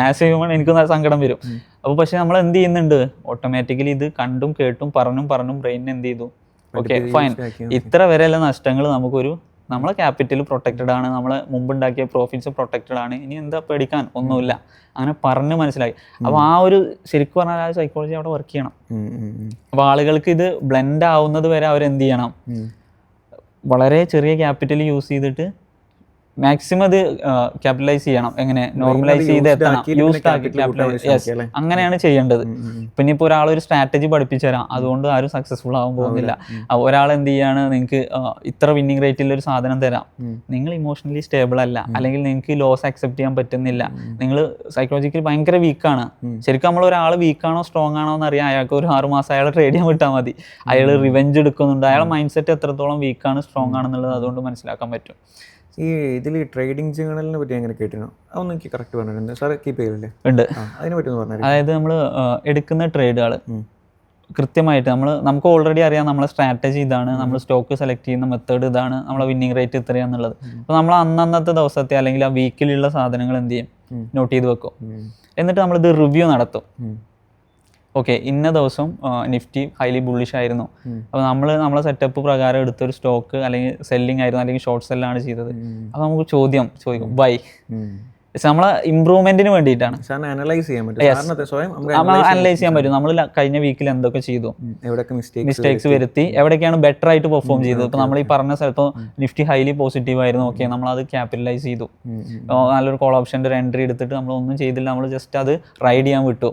ആസ് എ ഹ്യൂമൻ എനിക്കും സങ്കടം വരും. അപ്പൊ പക്ഷെ നമ്മൾ എന്ത് ചെയ്യുന്നുണ്ട്, ഓട്ടോമാറ്റിക്കലി ഇത് കണ്ടും കേട്ടും പറഞ്ഞും ബ്രെയിനിനെ എന്ത് ചെയ്തു, ഓക്കെ ഫൈൻ, ഇത്ര വരെയുള്ള നഷ്ടങ്ങൾ നമുക്കൊരു, നമ്മളെ ക്യാപിറ്റൽ പ്രൊട്ടക്റ്റഡ് ആണ്, നമ്മളെ മുമ്പുണ്ടാക്കിയ പ്രോഫിറ്റ്സ് പ്രൊട്ടക്റ്റഡ് ആണ്, ഇനി എന്താ പേടിക്കാൻ ഒന്നുമില്ല, അങ്ങനെ പറഞ്ഞ് മനസ്സിലാക്കി. അപ്പോൾ ആ ഒരു ശരിക്കും പറഞ്ഞാൽ ആ സൈക്കോളജി അവിടെ വർക്ക് ചെയ്യണം. അപ്പോൾ ആളുകൾക്ക് ഇത് ബ്ലെൻഡ് ആവുന്നത് വരെ അവരെന്ത് ചെയ്യണം, വളരെ ചെറിയ ക്യാപിറ്റൽ യൂസ് ചെയ്തിട്ട് മാക്സിമം അത് ക്യാപിറ്റലൈസ് ചെയ്യണം. എങ്ങനെ നോർമലൈസ് ചെയ്ത് എത്തണം, യൂസ്ഡ് ആക്കി ക്യാപിറ്റലൈസ്. യെസ്, അങ്ങനെയാണ് ചെയ്യേണ്ടത്. പിന്നെ ഇപ്പോൾ ഒരാളൊരു സ്ട്രാറ്റജി പഠിപ്പിച്ചു തരാം, അതുകൊണ്ട് ആരും സക്സസ്ഫുൾ ആവാൻ പോകുന്നില്ല. ഒരാൾ എന്ത് ചെയ്യാണ്, നിങ്ങൾക്ക് ഇത്ര വിന്നിങ് റേറ്റിൽ ഒരു സാധനം തരാം, നിങ്ങൾ ഇമോഷണലി സ്റ്റേബിൾ അല്ല, അല്ലെങ്കിൽ നിങ്ങൾക്ക് ലോസ് അക്സെപ്റ്റ് ചെയ്യാൻ പറ്റുന്നില്ല, നിങ്ങൾ സൈക്കോളജിക്കലി ഭയങ്കര വീക്കാണ്. ശരിക്കും നമ്മൾ ഒരാൾ വീക്കാണോ സ്ട്രോങ് ആണോ എന്ന് അറിയാം, അയാൾക്ക് ഒരു 6 മാസം അയാളെ ട്രേഡ് ചെയ്യാൻ വിട്ടാൽ മതി. അയാൾ റിവെഞ്ച് എടുക്കുന്നുണ്ട്, അയാളെ മൈൻഡ് സെറ്റ് എത്രത്തോളം വീക്കാണ് സ്ട്രോങ് ആണെന്നുള്ളത് അതുകൊണ്ട് മനസ്സിലാക്കാൻ പറ്റും. ഈ ഇതിൽ ട്രേഡിംഗ് ജേണലിനെ പറ്റി എങ്ങനെ കേട്ടിരുന്നു, അതൊന്നും എനിക്ക് കറക്റ്റ് പറഞ്ഞിട്ടുണ്ട് സാർ, കീപ്പ് ചെയ്യില്ലേ? ഉണ്ട്, അതിനെ പറ്റി പറഞ്ഞു. അതായത് നമ്മൾ എടുക്കുന്ന ട്രേഡുകൾ കൃത്യമായിട്ട് നമുക്ക് ഓൾറെഡി അറിയാം, നമ്മളെ സ്ട്രാറ്റജി ഇതാണ്, നമ്മൾ സ്റ്റോക്ക് സെലക്ട് ചെയ്യുന്ന മെത്തേഡ് ഇതാണ്, നമ്മളെ വിന്നിങ് റേറ്റ് ഇത്രയാന്നുള്ളത്. അപ്പോൾ നമ്മൾ അന്നത്തെ ദിവസത്തെ അല്ലെങ്കിൽ ആ വീക്കിലുള്ള സാധനങ്ങൾ എന്ത് ചെയ്യും, നോട്ട് ചെയ്ത് വെക്കും. എന്നിട്ട് നമ്മളിത് റിവ്യൂ നടത്തും. ഓക്കെ, ഇന്ന ദിവസം നിഫ്റ്റി ഹൈലി ബുള്ളിഷ് ആയിരുന്നു, അപ്പോൾ നമ്മളെ സെറ്റപ്പ് പ്രകാരം എടുത്തൊരു സ്റ്റോക്ക് അല്ലെങ്കിൽ സെല്ലിംഗ് ആയിരുന്നു, അല്ലെങ്കിൽ ഷോർട്ട് സെല്ലാണ് ചെയ്തത്. അപ്പോൾ നമുക്ക് ചോദിക്കും ബൈ, നമ്മളെ ഇമ്പ്രൂവ്മെന്റിന് വേണ്ടിയിട്ടാണ്. അനലൈസ് ചെയ്യാൻ പറ്റും നമ്മൾ കഴിഞ്ഞ വീക്കിൽ എന്തൊക്കെ ചെയ്തു, മിസ്റ്റേക്സ് വരുത്തി, എവിടേക്കാണ് ബെറ്റർ ആയിട്ട് പെർഫോം ചെയ്തത്. ഇപ്പൊ നമ്മൾ ഈ പറഞ്ഞ സ്ഥലത്ത് നിഫ്റ്റി ഹൈലി പോസിറ്റീവ് ആയിരുന്നു, ഓക്കെ നമ്മൾ അത് ക്യാപിറ്റലൈസ് ചെയ്തു, നല്ലൊരു കോൾ ഓപ്ഷന്റെ ഒരു എൻട്രി എടുത്തിട്ട് നമ്മൾ ഒന്നും ചെയ്തില്ല, നമ്മൾ ജസ്റ്റ് അത് റൈഡ് ചെയ്യാൻ വിട്ടു.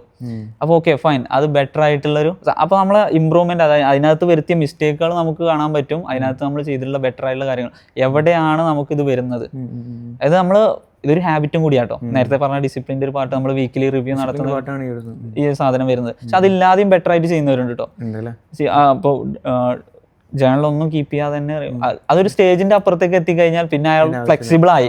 അപ്പോൾ ഓക്കെ ഫൈൻ, അത് ബെറ്റർ ആയിട്ടുള്ളൊരു, അപ്പോൾ നമ്മളെ ഇമ്പ്രൂവ്മെന്റ്, അതായത് അതിനകത്ത് വരുത്തിയ മിസ്റ്റേക്കുകൾ നമുക്ക് കാണാൻ പറ്റും, അതിനകത്ത് നമ്മൾ ചെയ്തിട്ടുള്ള ബെറ്റർ ആയിട്ടുള്ള കാര്യങ്ങൾ എവിടെയാണ് നമുക്കിത് വരുന്നത്. അതായത് നമ്മൾ ഇതൊരു ഹാബിറ്റും കൂടിയാട്ടോ, നേരത്തെ പറഞ്ഞ ഡിസിപ്ലിൻ്റെ ഒരു പാട്ട്, നമ്മൾ വീക്കിലി റിവ്യൂ നടത്തുന്ന ഈ സാധനം വരുന്നത്. പക്ഷെ അതില്ലാതെയും ബെറ്റർ ആയിട്ട് ചെയ്യുന്നവരുണ്ട് കേട്ടോ. അപ്പോൾ ജേണലൊന്നും കീപ്പ് ചെയ്യാതെ തന്നെ അതൊരു സ്റ്റേജിന്റെ അപ്പുറത്തേക്ക് എത്തിക്കഴിഞ്ഞാൽ പിന്നെ അയാൾ ഫ്ലെക്സിബിൾ ആയി,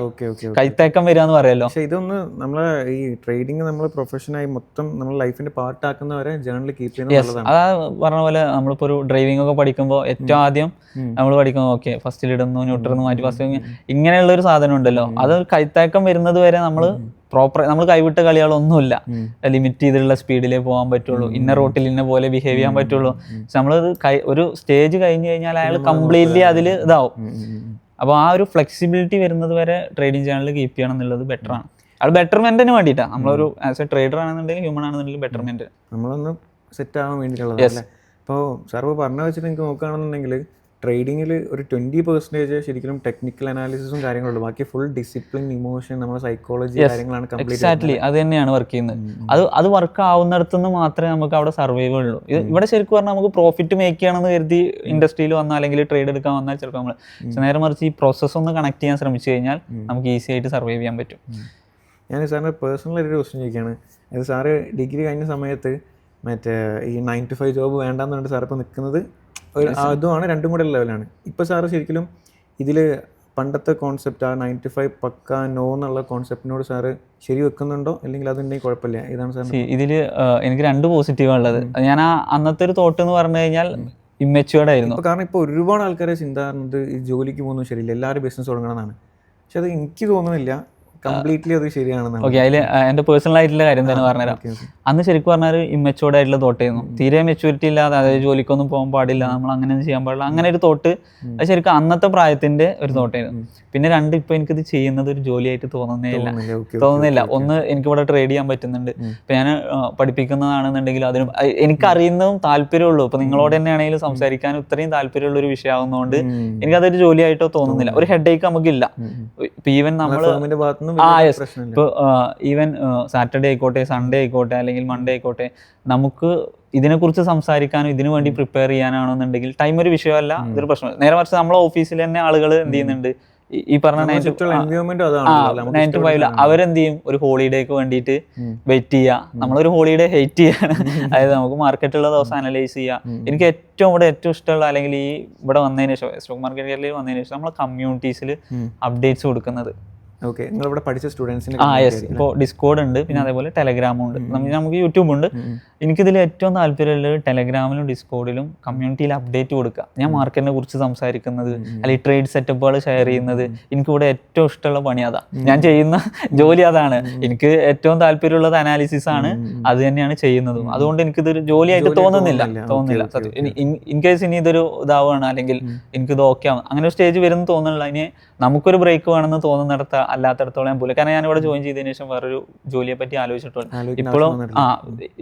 കൈത്തേക്കം വരിക എന്ന് പറയല്ലോ. പക്ഷെ ഇതൊന്ന് നമ്മളെ ഈ ട്രേഡിംഗ് നമ്മൾ പ്രൊഫഷനായി മൊത്തം നമ്മുടെ ലൈഫിന്റെ പാർട്ടാക്കുന്നവരെ ജേണൽ കീപ്പ് ചെയ്യുന്നത്. അതാ പറഞ്ഞ പോലെ നമ്മളിപ്പോൾ ഒരു ഡ്രൈവിംഗ് ഒക്കെ പഠിക്കുമ്പോൾ ഏറ്റവും ആദ്യം നമ്മൾ പഠിക്കുന്നത് ഓക്കെ ഫസ്റ്റിൽ ഇടുന്നു, ന്യൂട്രൽ മാറ്റി ഫസ്റ്റ്, ഇങ്ങനെയുള്ള ഒരു സാധനം ഉണ്ടല്ലോ, അത് കൈത്തേക്കം വരുന്നത് വരെ നമ്മൾ കൈവിട്ട കളികളൊന്നുമില്ല. ലിമിറ്റ് ചെയ്തിട്ടുള്ള സ്പീഡിലേ പോകാൻ പറ്റുള്ളൂ, ഇന്ന റോട്ടിൽ ഇന്ന പോലെ ബിഹേവ് ചെയ്യാൻ പറ്റുള്ളൂ. പക്ഷെ നമ്മളത് ഒരു സ്റ്റേജ് കഴിഞ്ഞ് കഴിഞ്ഞാൽ അയാൾ കംപ്ലീറ്റ്ലി അതിൽ ഇതാവും. അപ്പോൾ ആ ഒരു ഫ്ലെക്സിബിലിറ്റി വരുന്നത് വരെ ട്രേഡിംഗ് ചാനൽ കീപ്പ് ചെയ്യണം എന്നുള്ളത് ബെറ്ററാണ്. അത് ബെറ്റർമെന്റിന് വേണ്ടിയിട്ടാണ്. നമ്മളൊരു ആസ് എ ട്രേഡർ ആണെന്നുണ്ടെങ്കിൽ, ഹ്യൂമൻ ആണെന്നുണ്ടെങ്കിൽ ബെറ്റർമെന്റ് നമ്മളൊന്ന് സെറ്റ് ആവാൻ വേണ്ടിയിട്ടുള്ളത്. ഇപ്പോൾ സാർ പറഞ്ഞ വെച്ചിട്ട് എനിക്ക് നോക്കുകയാണെന്നുണ്ടെങ്കിൽ ട്രേഡിങ്ങിൽ ഒരു 20% ശരിക്കും ടെക്നിക്കൽ അനാലിസിസും കാര്യങ്ങളുള്ളൂ, ബാക്കി ഫുൾ ഡിസിപ്ലിൻ, ഇമോഷൻ, നമ്മുടെ സൈക്കോളജി കാര്യങ്ങളാണ് കംപ്ലീറ്റ്. എക്സാക്ട്ലി അത് തന്നെയാണ് വർക്ക് ചെയ്യുന്നത്. അത് വർക്ക് ആവുന്നിടത്തുനിന്ന് മാത്രമേ നമുക്ക് അവിടെ സർവൈവ് ഉള്ളൂ. ഇവിടെ ശരിക്കും പറഞ്ഞാൽ നമുക്ക് പ്രോഫിറ്റ് മേക്ക് ചെയ്യണമെന്ന് കരുതി ഇൻഡസ്ട്രിയിൽ വന്നാൽ അല്ലെങ്കിൽ ട്രേഡ് എടുക്കാൻ വന്നാൽ ചിലപ്പോൾ നമ്മൾ നേരെ മറിച്ച് ഈ പ്രോസസ്സ് ഒന്ന് കണക്ട് ചെയ്യാൻ ശ്രമിച്ചു കഴിഞ്ഞാൽ നമുക്ക് ഈസി ആയിട്ട് സർവൈവ് ചെയ്യാൻ പറ്റും. ഞാൻ സാറിന് പേഴ്സണൽ ഒരു ക്വസ്റ്റ്യൻ ചോദിക്കുകയാണ്. അത് സാറ് ഡിഗ്രി കഴിഞ്ഞ സമയത്ത് മറ്റേ ഈ 9 to 5 ജോബ് വേണ്ടെന്ന് പറഞ്ഞിട്ട് സാർ ഇപ്പോൾ നിൽക്കുന്നത് അതുമാണ്, രണ്ടും കൂടെ ലെവലാണ്. ഇപ്പോൾ സാറ് ശരിക്കും ഇതിൽ പണ്ടത്തെ കോൺസെപ്റ്റ് ആ 9 to 5 പക്ക നോ എന്നുള്ള കോൺസെപ്റ്റിനോട് സാറ് ശരി വെക്കുന്നുണ്ടോ, അല്ലെങ്കിൽ അതുണ്ടെങ്കിൽ കുഴപ്പമില്ല? ഇതാണ് സാർ. ഇതിൽ എനിക്ക് 2 പോസിറ്റീവാണ് ഉള്ളത്. ഞാൻ ആ അന്നത്തെ ഒരു തോട്ട് എന്ന് പറഞ്ഞു കഴിഞ്ഞാൽ ഇമ്മെച്യൂർഡ് ആയിരുന്നു. കാരണം ഇപ്പോൾ ഒരുപാട് ആൾക്കാരെ ചിന്ത പറഞ്ഞത് ഈ ജോലിക്ക് പോകുന്നത് ശരിയില്ല, എല്ലാവരും ബിസിനസ് തുടങ്ങണമെന്നാണ്. പക്ഷെ അത് എനിക്ക് തോന്നുന്നില്ല കംപ്ലീറ്റ്ലി അത് ശരിയാണെന്നാണ്. ഓക്കെ, അതിൽ എൻ്റെ പേഴ്സണൽ ആയിട്ടുള്ള കാര്യം തന്നെ പറഞ്ഞുതരാം. അന്ന് ശരിക്കും പറഞ്ഞാൽ ഇമ്മെച്യൂർഡ് ആയിട്ടുള്ള തോട്ടായിരുന്നു. തീരെ മെച്യൂരിറ്റി ഇല്ലാതെ, അതായത് ജോലിക്കൊന്നും പോകാൻ പാടില്ല, നമ്മൾ അങ്ങനെ ചെയ്യാൻ പാടില്ല, അങ്ങനെ ഒരു തോട്ട്. അത് ശരിക്കും അന്നത്തെ പ്രായത്തിന്റെ ഒരു തോട്ടായിരുന്നു. പിന്നെ 2, ഇപ്പോൾ എനിക്കിത് ചെയ്യുന്നത് ഒരു ജോലിയായിട്ട് തോന്നുന്നില്ല. ഒന്ന്, എനിക്കിവിടെ ട്രേഡ് ചെയ്യാൻ പറ്റുന്നുണ്ട്. ഇപ്പം ഞാൻ പഠിപ്പിക്കുന്നതാണെന്നുണ്ടെങ്കിൽ അതിന് എനിക്കറിയുന്നതും താല്പര്യമുള്ളൂ. ഇപ്പം നിങ്ങളോട് തന്നെയാണെങ്കിലും സംസാരിക്കാനും ഇത്രയും താല്പര്യമുള്ള ഒരു വിഷയമാകുന്നതുകൊണ്ട് എനിക്കതൊരു ജോലിയായിട്ടോ തോന്നുന്നില്ല. ഒരു ഹെഡ് ഏക്ക് നമുക്കില്ല. ഇപ്പം ഈവൻ നമ്മൾ ഇപ്പോൾ ഈവൻ സാറ്റർഡേ ആയിക്കോട്ടെ, സൺഡേ ആയിക്കോട്ടെ, അല്ലെങ്കിൽ മൺഡേ ആയിക്കോട്ടെ, നമുക്ക് ഇതിനെക്കുറിച്ച് സംസാരിക്കാനും ഇതിനു വേണ്ടി പ്രിപ്പയർ ചെയ്യാനാണെന്നുണ്ടെങ്കിൽ ടൈം ഒരു വിഷയമല്ല, ഇതൊരു പ്രശ്നമല്ല. നേരെ മറിച്ച് നമ്മളെ ഓഫീസിൽ തന്നെ ആളുകൾ എന്ത് ചെയ്യുന്നുണ്ട്, ഈ പറഞ്ഞ 9 to 5 അവരെന്ത് ചെയ്യും, ഒരു ഹോളിഡേക്ക് വേണ്ടിയിട്ട് വെയിറ്റ് ചെയ്യുക. നമ്മളൊരു ഹോളിഡേ ഹെയ്റ്റ് ചെയ്യാണ്. അതായത് നമുക്ക് മാർക്കറ്റുള്ള ദിവസം അനലൈസ് ചെയ്യുക. എനിക്ക് ഏറ്റവും ഇഷ്ടമുള്ള, അല്ലെങ്കിൽ ഈ ഇവിടെ വന്നതിന് ശേഷം, സ്റ്റോക്ക് മാർക്കറ്റിൽ വന്നതിന് ശേഷം നമ്മളെ കമ്മ്യൂണിറ്റീസിൽ അപ്ഡേറ്റ്സ് കൊടുക്കുന്നത്. ഓക്കെ, നിങ്ങളിവിടെ പഠിച്ച സ്റ്റുഡൻസിന് ഇപ്പോൾ ഡിസ്കോഡ് ഉണ്ട്, പിന്നെ അതേപോലെ ടെലഗ്രാമും ഉണ്ട്, നമുക്ക് യൂട്യൂബ് ഉണ്ട്. എനിക്കിതിൽ ഏറ്റവും താല്പര്യമുള്ളത് ടെലഗ്രാമിലും ഡിസ്കോഡിലും കമ്മ്യൂണിറ്റിയിൽ അപ്ഡേറ്റ് കൊടുക്കുക. ഞാൻ മാർക്കറ്റിനെ കുറിച്ച് സംസാരിക്കുന്നത്, അല്ലെങ്കിൽ ട്രേഡ് സെറ്റപ്പുകൾ ഷെയർ ചെയ്യുന്നത്, എനിക്കിവിടെ ഏറ്റവും ഇഷ്ടമുള്ള പണി അതാ. ഞാൻ ചെയ്യുന്ന ജോലി അതാണ്. എനിക്ക് ഏറ്റവും താല്പര്യമുള്ളത് അനാലിസിസ് ആണ്, അത് തന്നെയാണ് ചെയ്യുന്നതും. അതുകൊണ്ട് എനിക്കിതൊരു ജോലിയായിട്ട് തോന്നുന്നില്ല. ഇൻ കേസ് ഇനി ഇതൊരു ഇതാവുകയാണ്, അല്ലെങ്കിൽ എനിക്കിത് ഓക്കെ ആവും, അങ്ങനെ ഒരു സ്റ്റേജ് വരുമെന്ന് തോന്നുന്നില്ല. ഇനി നമുക്കൊരു ബ്രേക്ക് വേണമെന്ന് തോന്നുന്നിടത്ത് അല്ലാത്തടത്തോളം ഞാൻ പോലും. കാരണം ഞാനിവിടെ ജോയിൻ ചെയ്തതിനു ശേഷം വേറൊരു ജോലിയെ പറ്റി ആലോചിച്ചിട്ടുള്ളൂ. ഇപ്പോഴും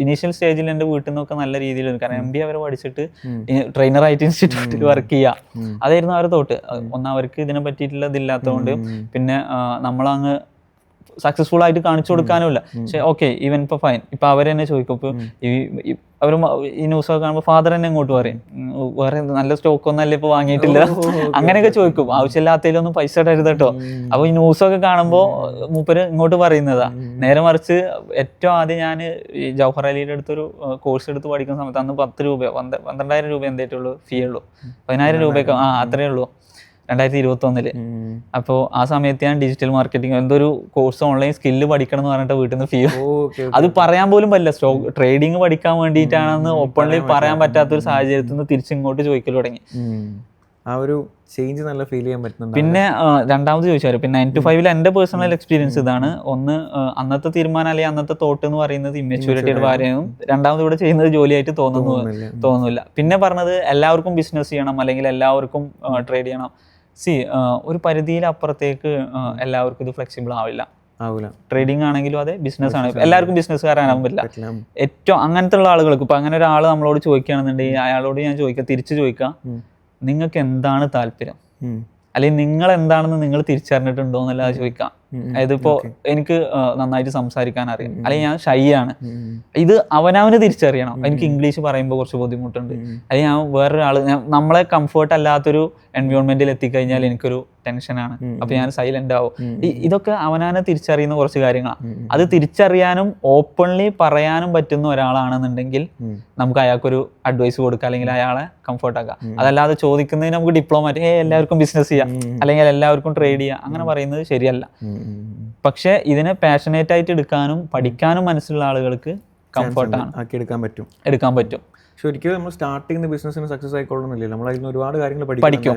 ഇനീഷ്യൽ സ്റ്റേജിൽ എൻ്റെ വീട്ടിൽ നിന്നൊക്കെ നല്ല രീതിയിൽ, കാരണം MBA അവരെ പഠിച്ചിട്ട് ട്രെയിനറായിട്ട് ഇൻസ്റ്റിറ്റ്യൂട്ടിൽ വർക്ക് ചെയ്യുക, അതായിരുന്നു അവരുടെ തോട്ട്. ഒന്നും അവർക്ക് ഇതിനെ പറ്റിയിട്ടുള്ള ഇതില്ലാത്തതുകൊണ്ട്, പിന്നെ നമ്മളങ്ങ് സക്സസ്ഫുൾ ആയിട്ട് കാണിച്ചു കൊടുക്കാനുമില്ല. പക്ഷെ ഓക്കെ, ഈവൻ ഇപ്പോൾ ഫൈൻ, ഇപ്പം അവർ തന്നെ ചോദിക്കും, ഇപ്പോൾ അവർ ഈ ന്യൂസൊക്കെ കാണുമ്പോൾ ഫാദർ തന്നെ ഇങ്ങോട്ട് പറയും, വേറെ നല്ല സ്റ്റോക്ക് ഒന്നല്ലേ ഇപ്പോൾ വാങ്ങിയിട്ടില്ല, അങ്ങനെയൊക്കെ ചോദിക്കും. ആവശ്യമില്ലാത്തതിലൊന്നും പൈസ ഇടരുത് കേട്ടോ. അപ്പോൾ ഈ ന്യൂസൊക്കെ കാണുമ്പോൾ മൂപ്പര് ഇങ്ങോട്ട് പറയുന്നതാ. നേരെ മറിച്ച് ഏറ്റവും ആദ്യം ഞാൻ ഈ ജവഹർ അലിയുടെ അടുത്തൊരു കോഴ്സ് എടുത്ത് പഠിക്കുന്ന സമയത്ത് അന്ന് 10 രൂപ 12,000 രൂപ എന്തായിട്ടുള്ളൂ ഫീ ഉള്ളൂ. 10,000 രൂപയൊക്കെ അത്രയേ ഉള്ളൂ 2021. അപ്പോൾ ആ സമയത്ത് ഞാൻ ഡിജിറ്റൽ മാർക്കറ്റിംഗ് എന്തൊരു കോഴ്സ് ഓൺലൈൻ സ്കില്ല് പഠിക്കണം എന്ന് പറഞ്ഞിട്ട് വീട്ടിൽ നിന്ന് ഫീ. അത് പറയാൻ പോലും പറ്റില്ല. സ്റ്റോക്ക് ട്രേഡിങ് പഠിക്കാൻ വേണ്ടിയിട്ടാണെന്ന് ഓപ്പൺലി പറയാൻ പറ്റാത്തൊരു സാഹചര്യത്തിൽ നിന്ന് തിരിച്ചിങ്ങോട്ട് ചോദിക്കൽ തുടങ്ങി. ആ ഒരു ചേഞ്ച് നല്ല ഫീൽ ചെയ്യാൻ പറ്റുന്നുണ്ട്. പിന്നെ രണ്ടാമത് ചോദിച്ചാൽ, പിന്നെ 9 to 5 എൻ്റെ പേഴ്സണൽ എക്സ്പീരിയൻസ് ഇതാണ്. ഒന്ന്, അന്നത്തെ തീരുമാനം അല്ലെങ്കിൽ അന്നത്തെ തോട്ട് എന്ന് പറയുന്നത് ഇമ്മെച്യൂരിറ്റിയുടെ ഭാര്യയും, രണ്ടാമത് ഇവിടെ ചെയ്യുന്നത് ജോലിയായിട്ട് തോന്നുന്നില്ല. പിന്നെ പറഞ്ഞത് എല്ലാവർക്കും ബിസിനസ് ചെയ്യണം, അല്ലെങ്കിൽ എല്ലാവർക്കും ട്രേഡ് ചെയ്യണം. ഒരു പരിധിയിൽ അപ്പുറത്തേക്ക് എല്ലാവർക്കും ഇത് ഫ്ലെക്സിബിൾ ആവില്ല. ട്രേഡിംഗ് ആണെങ്കിലും അതെ, ബിസിനസ് ആണെങ്കിലും എല്ലാവർക്കും ബിസിനസ്സുകാരാകാൻ പറ്റില്ല. ഏറ്റവും അങ്ങനത്തെ ഉള്ള ആളുകൾക്ക്, ഇപ്പൊ അങ്ങനെ ഒരാൾ നമ്മളോട് ചോദിക്കുകയാണെന്നുണ്ടെങ്കിൽ അയാളോട് ഞാൻ തിരിച്ചു ചോദിക്കാം, നിങ്ങൾക്ക് എന്താണ് താല്പര്യം, അല്ലെങ്കിൽ നിങ്ങൾ എന്താണെന്ന് നിങ്ങൾ തിരിച്ചറിഞ്ഞിട്ടുണ്ടോ എന്നല്ലാതെ ചോദിക്കാം. അതായത് ഇപ്പോൾ എനിക്ക് നന്നായിട്ട് സംസാരിക്കാൻ അറിയാം, അല്ലെങ്കിൽ ഞാൻ ഷൈ ആണ്, ഇത് അവനവന് തിരിച്ചറിയണം. എനിക്ക് ഇംഗ്ലീഷ് പറയുമ്പോൾ കുറച്ച് ബുദ്ധിമുട്ടുണ്ട്, അല്ലെങ്കിൽ ഞാൻ വേറൊരാൾ, നമ്മളെ കംഫർട്ട് അല്ലാത്തൊരു എൻവയോൺമെന്റിൽ എത്തിക്കഴിഞ്ഞാൽ എനിക്കൊരു ടെൻഷനാണ്, അപ്പൊ ഞാൻ സൈലന്റ് ആവും. ഇതൊക്കെ അവനാനെ തിരിച്ചറിയുന്ന കുറച്ച് കാര്യങ്ങളാണ്. അത് തിരിച്ചറിയാനും ഓപ്പൺലി പറയാനും പറ്റുന്ന ഒരാളാണെന്നുണ്ടെങ്കിൽ നമുക്ക് അയാൾക്കൊരു അഡ്വൈസ് കൊടുക്കുക, അല്ലെങ്കിൽ അയാളെ കംഫർട്ട് ആക്കാം. അതല്ലാതെ ചോദിക്കുന്നതിന് നമുക്ക് ഡിപ്ലോമാറ്റ് എല്ലാവർക്കും ബിസിനസ് ചെയ്യാം, അല്ലെങ്കിൽ എല്ലാവർക്കും ട്രേഡ് ചെയ്യാം, അങ്ങനെ പറയുന്നത് ശരിയല്ല. പക്ഷെ ഇതിനെ പാഷനേറ്റ് ആയിട്ട് എടുക്കാനും പഠിക്കാനും മനസ്സിലുള്ള ആളുകൾക്ക് കംഫർട്ടാണ് എടുക്കാൻ പറ്റും. ഒരിക്കലും നമ്മൾ സ്റ്റാർട്ട് ചെയ്യുന്ന ബിസിനസ്സിന് സക്സസ് ആയിക്കൊള്ളുന്നില്ല, നമ്മൾ അതിന് ഒരുപാട് കാര്യങ്ങൾ പഠിക്കും.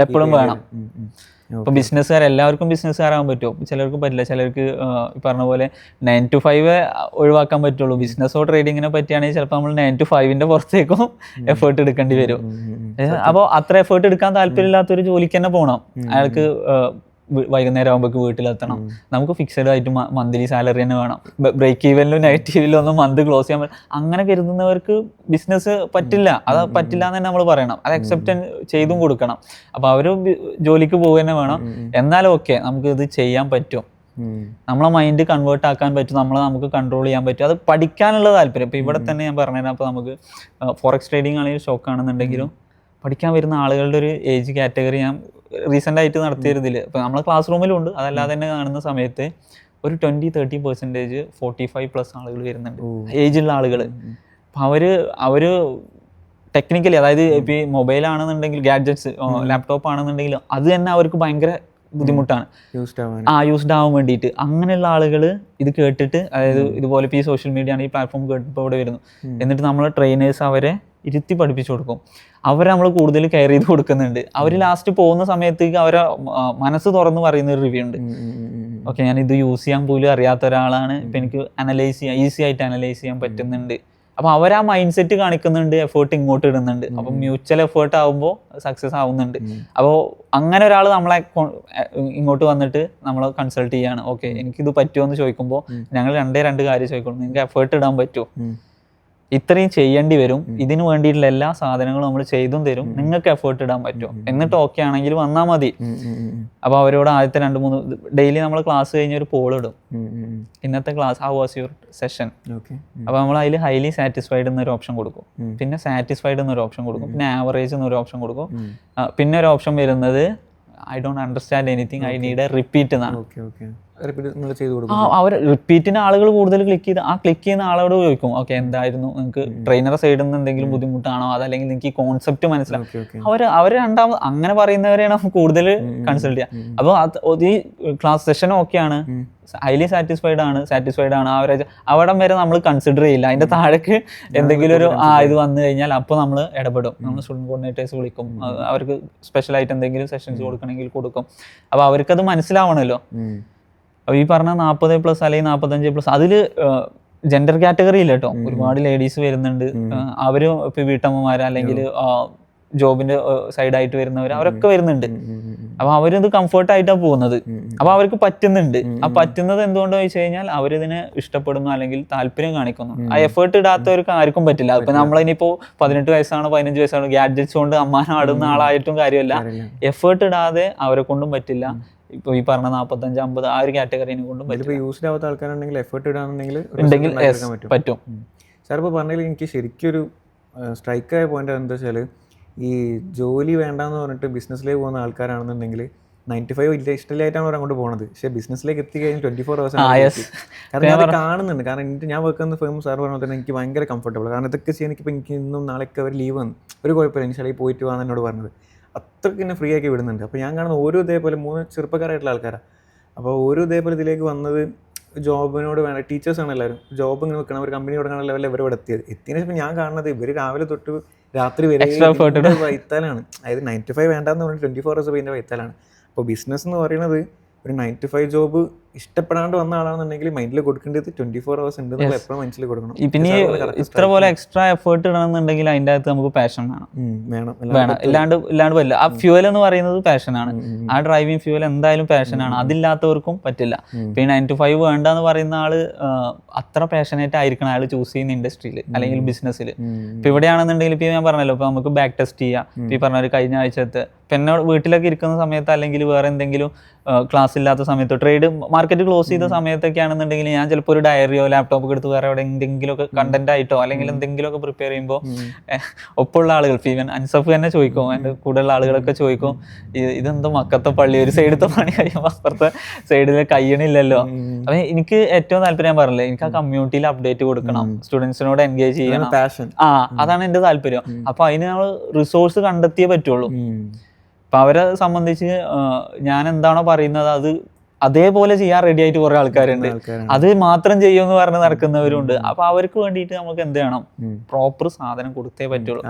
എപ്പോഴും വേണം. ഇപ്പൊ എല്ലാവർക്കും ബിസിനസ്സുകാരാകാൻ പറ്റുമോ? ചിലർക്ക് പറ്റില്ല. ചിലർക്ക് പറഞ്ഞ പോലെ 9 to 5 ഒഴിവാക്കാൻ പറ്റുള്ളൂ. ബിസിനസ്സോ ട്രേഡിങ്ങിനെ പറ്റിയാണെങ്കിൽ ചിലപ്പോൾ നമ്മൾ 9 to 5 പുറത്തേക്കും എഫേർട്ട് എടുക്കേണ്ടി വരും. അപ്പോൾ അത്ര എഫേർട്ട് എടുക്കാൻ താല്പര്യമില്ലാത്തൊരു ജോലിക്ക് തന്നെ പോകണം. അയാൾക്ക് വൈകുന്നേരം ആകുമ്പോഴേക്ക് വീട്ടിലെത്തണം. നമുക്ക് ഫിക്സഡ് ആയിട്ട് മന്ത്ലി സാലറി തന്നെ വേണം. ബ്രേക്ക് ഈവനിലും നെഗറ്റീവിലും ഒന്നും മന്ത് ക്ലോസ് ചെയ്യാൻ പറ്റും. അങ്ങനെ കരുതുന്നവർക്ക് ബിസിനസ് പറ്റില്ല. അത് പറ്റില്ല എന്ന് തന്നെ നമ്മൾ പറയണം. അത് അക്സെപ്റ്റ് ചെയ്തും കൊടുക്കണം. അപ്പോൾ അവർ ജോലിക്ക് പോകുക തന്നെ വേണം. എന്നാലും ഓക്കെ, നമുക്ക് ഇത് ചെയ്യാൻ പറ്റും. നമ്മളെ മൈൻഡ് കൺവേർട്ട് ആക്കാൻ പറ്റും, നമുക്ക് കൺട്രോൾ ചെയ്യാൻ പറ്റും. അത് പഠിക്കാനുള്ള താല്പര്യം. ഇപ്പോൾ ഇവിടെ തന്നെ ഞാൻ പറഞ്ഞുതരാം. അപ്പോൾ നമുക്ക് ഫോറക്സ് ട്രേഡിംഗ് ആണെങ്കിൽ സ്റ്റോക്ക് ആണെന്നുണ്ടെങ്കിലും പഠിക്കാൻ വരുന്ന ആളുകളുടെ ഒരു ഏജ് കാറ്റഗറി ഞാൻ റീസെൻ്റ് ആയിട്ട് നടത്തിയതിൽ ഇപ്പോൾ നമ്മളെ ക്ലാസ് റൂമിലും ഉണ്ട്. അതല്ലാതെ തന്നെ കാണുന്ന സമയത്ത് ഒരു 20-30% 45+ ആളുകൾ വരുന്നുണ്ട്, ഏജുള്ള ആളുകൾ. അപ്പം അവർ ടെക്നിക്കലി, അതായത് ഇപ്പോൾ ഈ മൊബൈൽ ആണെന്നുണ്ടെങ്കിൽ, ഗാഡ്ജറ്റ്സ്, ലാപ്ടോപ്പ് ആണെന്നുണ്ടെങ്കിൽ അത് തന്നെ അവർക്ക് ഭയങ്കര ബുദ്ധിമുട്ടാണ് യൂസ്ഡ് ആവാൻ വേണ്ടിയിട്ട്. അങ്ങനെയുള്ള ആളുകൾ ഇത് കേട്ടിട്ട്, അതായത് ഇതുപോലെ ഇപ്പോൾ ഈ സോഷ്യൽ മീഡിയ ആണ് ഈ പ്ലാറ്റ്ഫോം കേട്ടിപ്പോൾ ഇവിടെ വരുന്നു, എന്നിട്ട് നമ്മൾ ട്രെയിനേഴ്സ് അവരെ ഇരുത്തി പഠിപ്പിച്ചു കൊടുക്കും. അവരെ നമ്മൾ കൂടുതൽ കെയർ ചെയ്ത് കൊടുക്കുന്നുണ്ട്. അവർ ലാസ്റ്റ് പോകുന്ന സമയത്തേക്ക് അവരെ മനസ്സ് തുറന്ന് പറയുന്ന ഒരു റിവ്യൂ ഉണ്ട്. ഓക്കെ, ഞാൻ ഇത് യൂസ് ചെയ്യാൻ പോലും അറിയാത്ത ഒരാളാണ്, ഇപ്പം എനിക്ക് ഈസി ആയിട്ട് അനലൈസ് ചെയ്യാൻ പറ്റുന്നുണ്ട്. അപ്പോൾ അവർ ആ മൈൻഡ് സെറ്റ് കാണിക്കുന്നുണ്ട്, എഫേർട്ട് ഇങ്ങോട്ട് ഇടുന്നുണ്ട്. അപ്പം മ്യൂച്വൽ എഫേർട്ട് ആകുമ്പോൾ സക്സസ് ആവുന്നുണ്ട്. അപ്പോൾ അങ്ങനെ ഒരാൾ നമ്മളെ ഇങ്ങോട്ട് വന്നിട്ട് നമ്മളെ കൺസൾട്ട് ചെയ്യാണ്. ഓക്കെ, എനിക്കിത് പറ്റുമോ എന്ന് ചോദിക്കുമ്പോൾ ഞങ്ങൾ രണ്ട് കാര്യം ചോദിക്കണം. നിങ്ങൾക്ക് എഫേർട്ട് ഇടാൻ പറ്റുമോ, ഇത്രയും ചെയ്യേണ്ടി വരും, ഇതിന് വേണ്ടിയിട്ടുള്ള എല്ലാ സാധനങ്ങളും നമ്മൾ ചെയ്തും തരും, നിങ്ങൾക്ക് എഫേർട്ട് ഇടാൻ പറ്റുമോ, എന്നിട്ട് ഓക്കെ ആണെങ്കിൽ വന്നാൽ മതി. അപ്പോൾ അവരോട് ആദ്യത്തെ 2-3 ഡെയിലി നമ്മൾ ക്ലാസ് കഴിഞ്ഞ ഒരു പോൾ ഇടും, ഇന്നത്തെ class how was your session. അപ്പോൾ നമ്മൾ അതിൽ ഹൈലി സാറ്റിസ്ഫൈഡ് എന്നൊരു ഓപ്ഷൻ കൊടുക്കും, പിന്നെ സാറ്റിസ്ഫൈഡ് എന്നൊരു ഓപ്ഷൻ കൊടുക്കും, പിന്നെ ആവറേജ് എന്നൊരു ഓപ്ഷൻ കൊടുക്കും, പിന്നെ ഒരു ഓപ്ഷൻ വരുന്നത് I don't understand anything, I need A repeat എന്നാണ്. അവർ റിപ്പീറ്റിന് ആളുകൾ കൂടുതൽ ക്ലിക്ക് ചെയ്യുന്ന ആളോട് ചോദിക്കും, ഓക്കെ എന്തായിരുന്നു നിങ്ങൾക്ക് ട്രെയിനറെ സൈഡിൽ നിന്ന് എന്തെങ്കിലും ബുദ്ധിമുട്ടാണോ, അതല്ലെങ്കിൽ നിങ്ങൾക്ക് ഈ കോൺസെപ്റ്റ് മനസ്സിലാവും. അവർ രണ്ടാമത് അങ്ങനെ പറയുന്നവരെയാണ് കൂടുതൽ കൺസൾട്ട് ചെയ്യുക. അപ്പോൾ ഈ ക്ലാസ് സെഷൻ ഓക്കെയാണ്, ഹൈലി സാറ്റിസ്ഫൈഡ് ആണ്, ആവറേജ്, അവിടം വരെ നമ്മൾ കൺസിഡർ ചെയ്യില്ല. അതിന്റെ താഴേക്ക് എന്തെങ്കിലും ഒരു ഇത് വന്നു കഴിഞ്ഞാൽ അപ്പോൾ നമ്മൾ ഇടപെടും. നമ്മൾ സ്റ്റുഡൻറ് കോർഡിനേറ്റേഴ്സ് വിളിക്കും, അവർക്ക് സ്പെഷ്യലായിട്ട് എന്തെങ്കിലും സെഷൻസ് കൊടുക്കണമെങ്കിൽ കൊടുക്കും. അപ്പോൾ അവർക്കത് മനസ്സിലാവണമല്ലോ. അപ്പോൾ ഈ പറഞ്ഞ 40+ അല്ലെങ്കിൽ 45+, അതിൽ ജെൻഡർ കാറ്റഗറി ഇല്ല കേട്ടോ. ഒരുപാട് ലേഡീസ് വരുന്നുണ്ട്, അവരും ഇപ്പോൾ വീട്ടമ്മമാർ അല്ലെങ്കിൽ ജോബിന്റെ സൈഡായിട്ട് വരുന്നവർ, അവരൊക്കെ വരുന്നുണ്ട്. അപ്പോൾ അവരിത് കംഫർട്ടായിട്ടാണ് പോകുന്നത്. അപ്പോൾ അവർക്ക് പറ്റുന്നുണ്ട്. ആ പറ്റുന്നത് എന്തുകൊണ്ടാണെന്ന് വെച്ച് കഴിഞ്ഞാൽ അവരിതിനെ ഇഷ്ടപ്പെടുന്നു അല്ലെങ്കിൽ താല്പര്യം കാണിക്കുന്നു. ആ എഫേർട്ട് ഇടാത്തവർക്ക് ആർക്കും പറ്റില്ല. ഇപ്പം നമ്മളിനിപ്പോൾ 18 വയസ്സാണ് 15 വയസ്സാണ് ഗാഡ്ജറ്റ്സ് കൊണ്ട് അമ്മാനം ആടുന്ന ആളായിട്ടും കാര്യമല്ല. എഫേർട്ട് ഇടാതെ അവരെ കൊണ്ടും പറ്റില്ല. ഇപ്പോൾ ഈ പറഞ്ഞ 45-50 ആ ഒരു കാറ്റഗറിനെ കൊണ്ടും പറ്റും. യൂസ്ഡ് ആവാത്ത ആൾക്കാരുണ്ടെങ്കിൽ എഫേർട്ട് ഇടാന്നുണ്ടെങ്കിൽ പറ്റും. സാർ ഇപ്പോൾ പറഞ്ഞതിൽ എനിക്ക് ശരിക്കൊരു സ്ട്രൈക്കായ പോയിന്റ് എന്താ വെച്ചാൽ, ഈ ജോലി വേണ്ടാന്ന് പറഞ്ഞിട്ട് ബിസിനസ്സിലേക്ക് പോകുന്ന ആൾക്കാരാണെന്നുണ്ടെങ്കിൽ 9 to 5 ഇഷ്ടമില്ലായിട്ടാണ് അവർ അങ്ങോട്ട് പോകുന്നത്. പക്ഷേ ബിസിനസ്സിലേക്ക് എത്തിക്കഴിഞ്ഞാൽ 24 hours കാരണം ഞാൻ കാണുന്നുണ്ട്. കാരണം ഞാൻ വെക്കുന്ന ഫേം സാർ പറഞ്ഞ തന്നെ എനിക്ക് ഭയങ്കര കംഫർട്ടബിൾ. കാരണം ഇതൊക്കെ ചെയ്യാൻ എനിക്ക് ഇന്നും നാളെയൊക്കെ അവർ ലീവ് വന്നു, ഒരു കുഴപ്പമില്ല, എനിക്ക് ശരി പോയിട്ട് പോകാൻ എന്നോട് പറഞ്ഞത്. അത്രയ്ക്ക് എന്നെ ഫ്രീ ആക്കി വിടുന്നുണ്ട്. അപ്പോൾ ഞാൻ കാണുന്ന ഓരോ ഇതേപോലെ 3 ചെറുപ്പക്കാരായിട്ടുള്ള ആൾക്കാരാണ്. അപ്പോൾ ഓരോ ഇതേപോലെ ഇതിലേക്ക് വന്നത് ജോബിനോട് വേണം, ടീച്ചേഴ്സാണ് എല്ലാവരും, ജോബ് ഇങ്ങനെ വെക്കണം, ഒരു കമ്പനി കൊടുക്കണ ലെവലിൽ ഇവർ ഇവിടെ എത്തിയതിന് ശേഷം ഞാൻ കാണുന്നത് ഇവർ രാവിലെ തൊട്ട് രാത്രി വരെ വൈത്താലാണ്. അതായത് 9 to 5 വേണ്ടാന്ന് പറഞ്ഞിട്ട് 24 hours ഇതിൻ്റെ വൈത്താലാണ്. അപ്പോൾ ബിസിനസ് എന്ന് പറയുന്നത് ഒരു 9 to 5 ജോബ് ഇഷ്ടപ്പെടാണ്ട് വന്ന ആളാണെന്നുണ്ടെങ്കിൽ മൈൻഡിൽ കൊടുക്കേണ്ടത് 24 hours ഉണ്ട് എന്നുള്ള എപ്പോഴും മനസ്സിൽ കൊടുക്കണം. പിന്നെ ഇത്ര പോലെ എക്സ്ട്രാ എഫേർട്ട് ഇടണമെന്നുണ്ടെങ്കിൽ അതിൻ്റെ അകത്ത് നമുക്ക് പാഷൻ വേണം. ഇല്ലാണ്ട് പറ്റില്ല. ആ ഫ്യൂവൽ എന്ന് പറയുന്നത് പാഷനാണ്. ആ ഡ്രൈവിംഗ് ഫ്യൂവൽ എന്തായാലും പാഷനാണ്. അതില്ലാത്തവർക്കും പറ്റില്ല. പിന്നെ 9 to 5 വേണ്ടെന്ന് പറയുന്ന ആള് അത്ര പാഷനേറ്റ് ആയിരിക്കണം അയാൾ ചൂസ് ചെയ്യുന്ന ഇൻഡസ്ട്രിയിൽ അല്ലെങ്കിൽ ബിസിനസ്സിൽ. ഇപ്പം ഇവിടെയാണെന്നുണ്ടെങ്കിൽ ഇപ്പം ഞാൻ പറഞ്ഞല്ലോ, ഇപ്പം നമുക്ക് ബാക്ക് ടെസ്റ്റ് ചെയ്യാം. ഈ പറഞ്ഞ ഒരു കഴിഞ്ഞ ആഴ്ചത്തെ പിന്നെ വീട്ടിലൊക്കെ ഇരിക്കുന്ന സമയത്ത് അല്ലെങ്കിൽ വേറെ എന്തെങ്കിലും ക്ലാസ് ഇല്ലാത്ത സമയത്തോ ട്രേഡ് മാർക്കറ്റ് ക്ലോസ് ചെയ്ത സമയത്തൊക്കെ ആണെന്നുണ്ടെങ്കിൽ ഞാൻ ചിലപ്പോൾ ഒരു ഡയറിയോ ലാപ്ടോപ്പ് എടുത്ത് വേറെ എവിടെ എന്തെങ്കിലുമൊക്കെ കണ്ടന്റ് ആയിട്ടോ അല്ലെങ്കിൽ എന്തെങ്കിലുമൊക്കെ പ്രിപ്പയർ ചെയ്യുമ്പോൾ ഒപ്പമുള്ള ആളുകൾ, ഈവൻ അൻസഫ് തന്നെ ചോദിക്കും, എൻ്റെ കൂടെയുള്ള ആളുകളൊക്കെ ചോദിക്കും, ഇതെന്തോ മക്കത്തെ പള്ളി ഒരു സൈഡത്തെ പണി കഴിയുമ്പോൾ അപ്പുറത്തെ സൈഡിൽ കയ്യണില്ലല്ലോ. അപ്പം എനിക്ക് ഏറ്റവും താല്പര്യം ഞാൻ പറഞ്ഞില്ലേ, എനിക്ക് ആ കമ്മ്യൂണിറ്റിയിൽ അപ്ഡേറ്റ് കൊടുക്കണം, സ്റ്റുഡൻസിനോട് എൻഗേജ് ചെയ്യണം. അതാണ് എൻ്റെ താല്പര്യം. അപ്പോൾ അതിന് നമ്മൾ റിസോഴ്സ് കണ്ടെത്തിയേ പറ്റുള്ളൂ. അപ്പം അവരെ സംബന്ധിച്ച് ഞാൻ എന്താണോ പറയുന്നത് അത് അതേപോലെ ചെയ്യാൻ റെഡി ആയിട്ട് കുറെ ആൾക്കാരുണ്ട്. അത് മാത്രം ചെയ്യുമെന്ന് പറഞ്ഞ് നടക്കുന്നവരുണ്ട്. അപ്പൊ അവർക്ക് വേണ്ടിയിട്ട് നമുക്ക് എന്ത് ചെയ്യണം, പ്രോപ്പർ സാധനം കൊടുത്തേ പറ്റുള്ളൂ.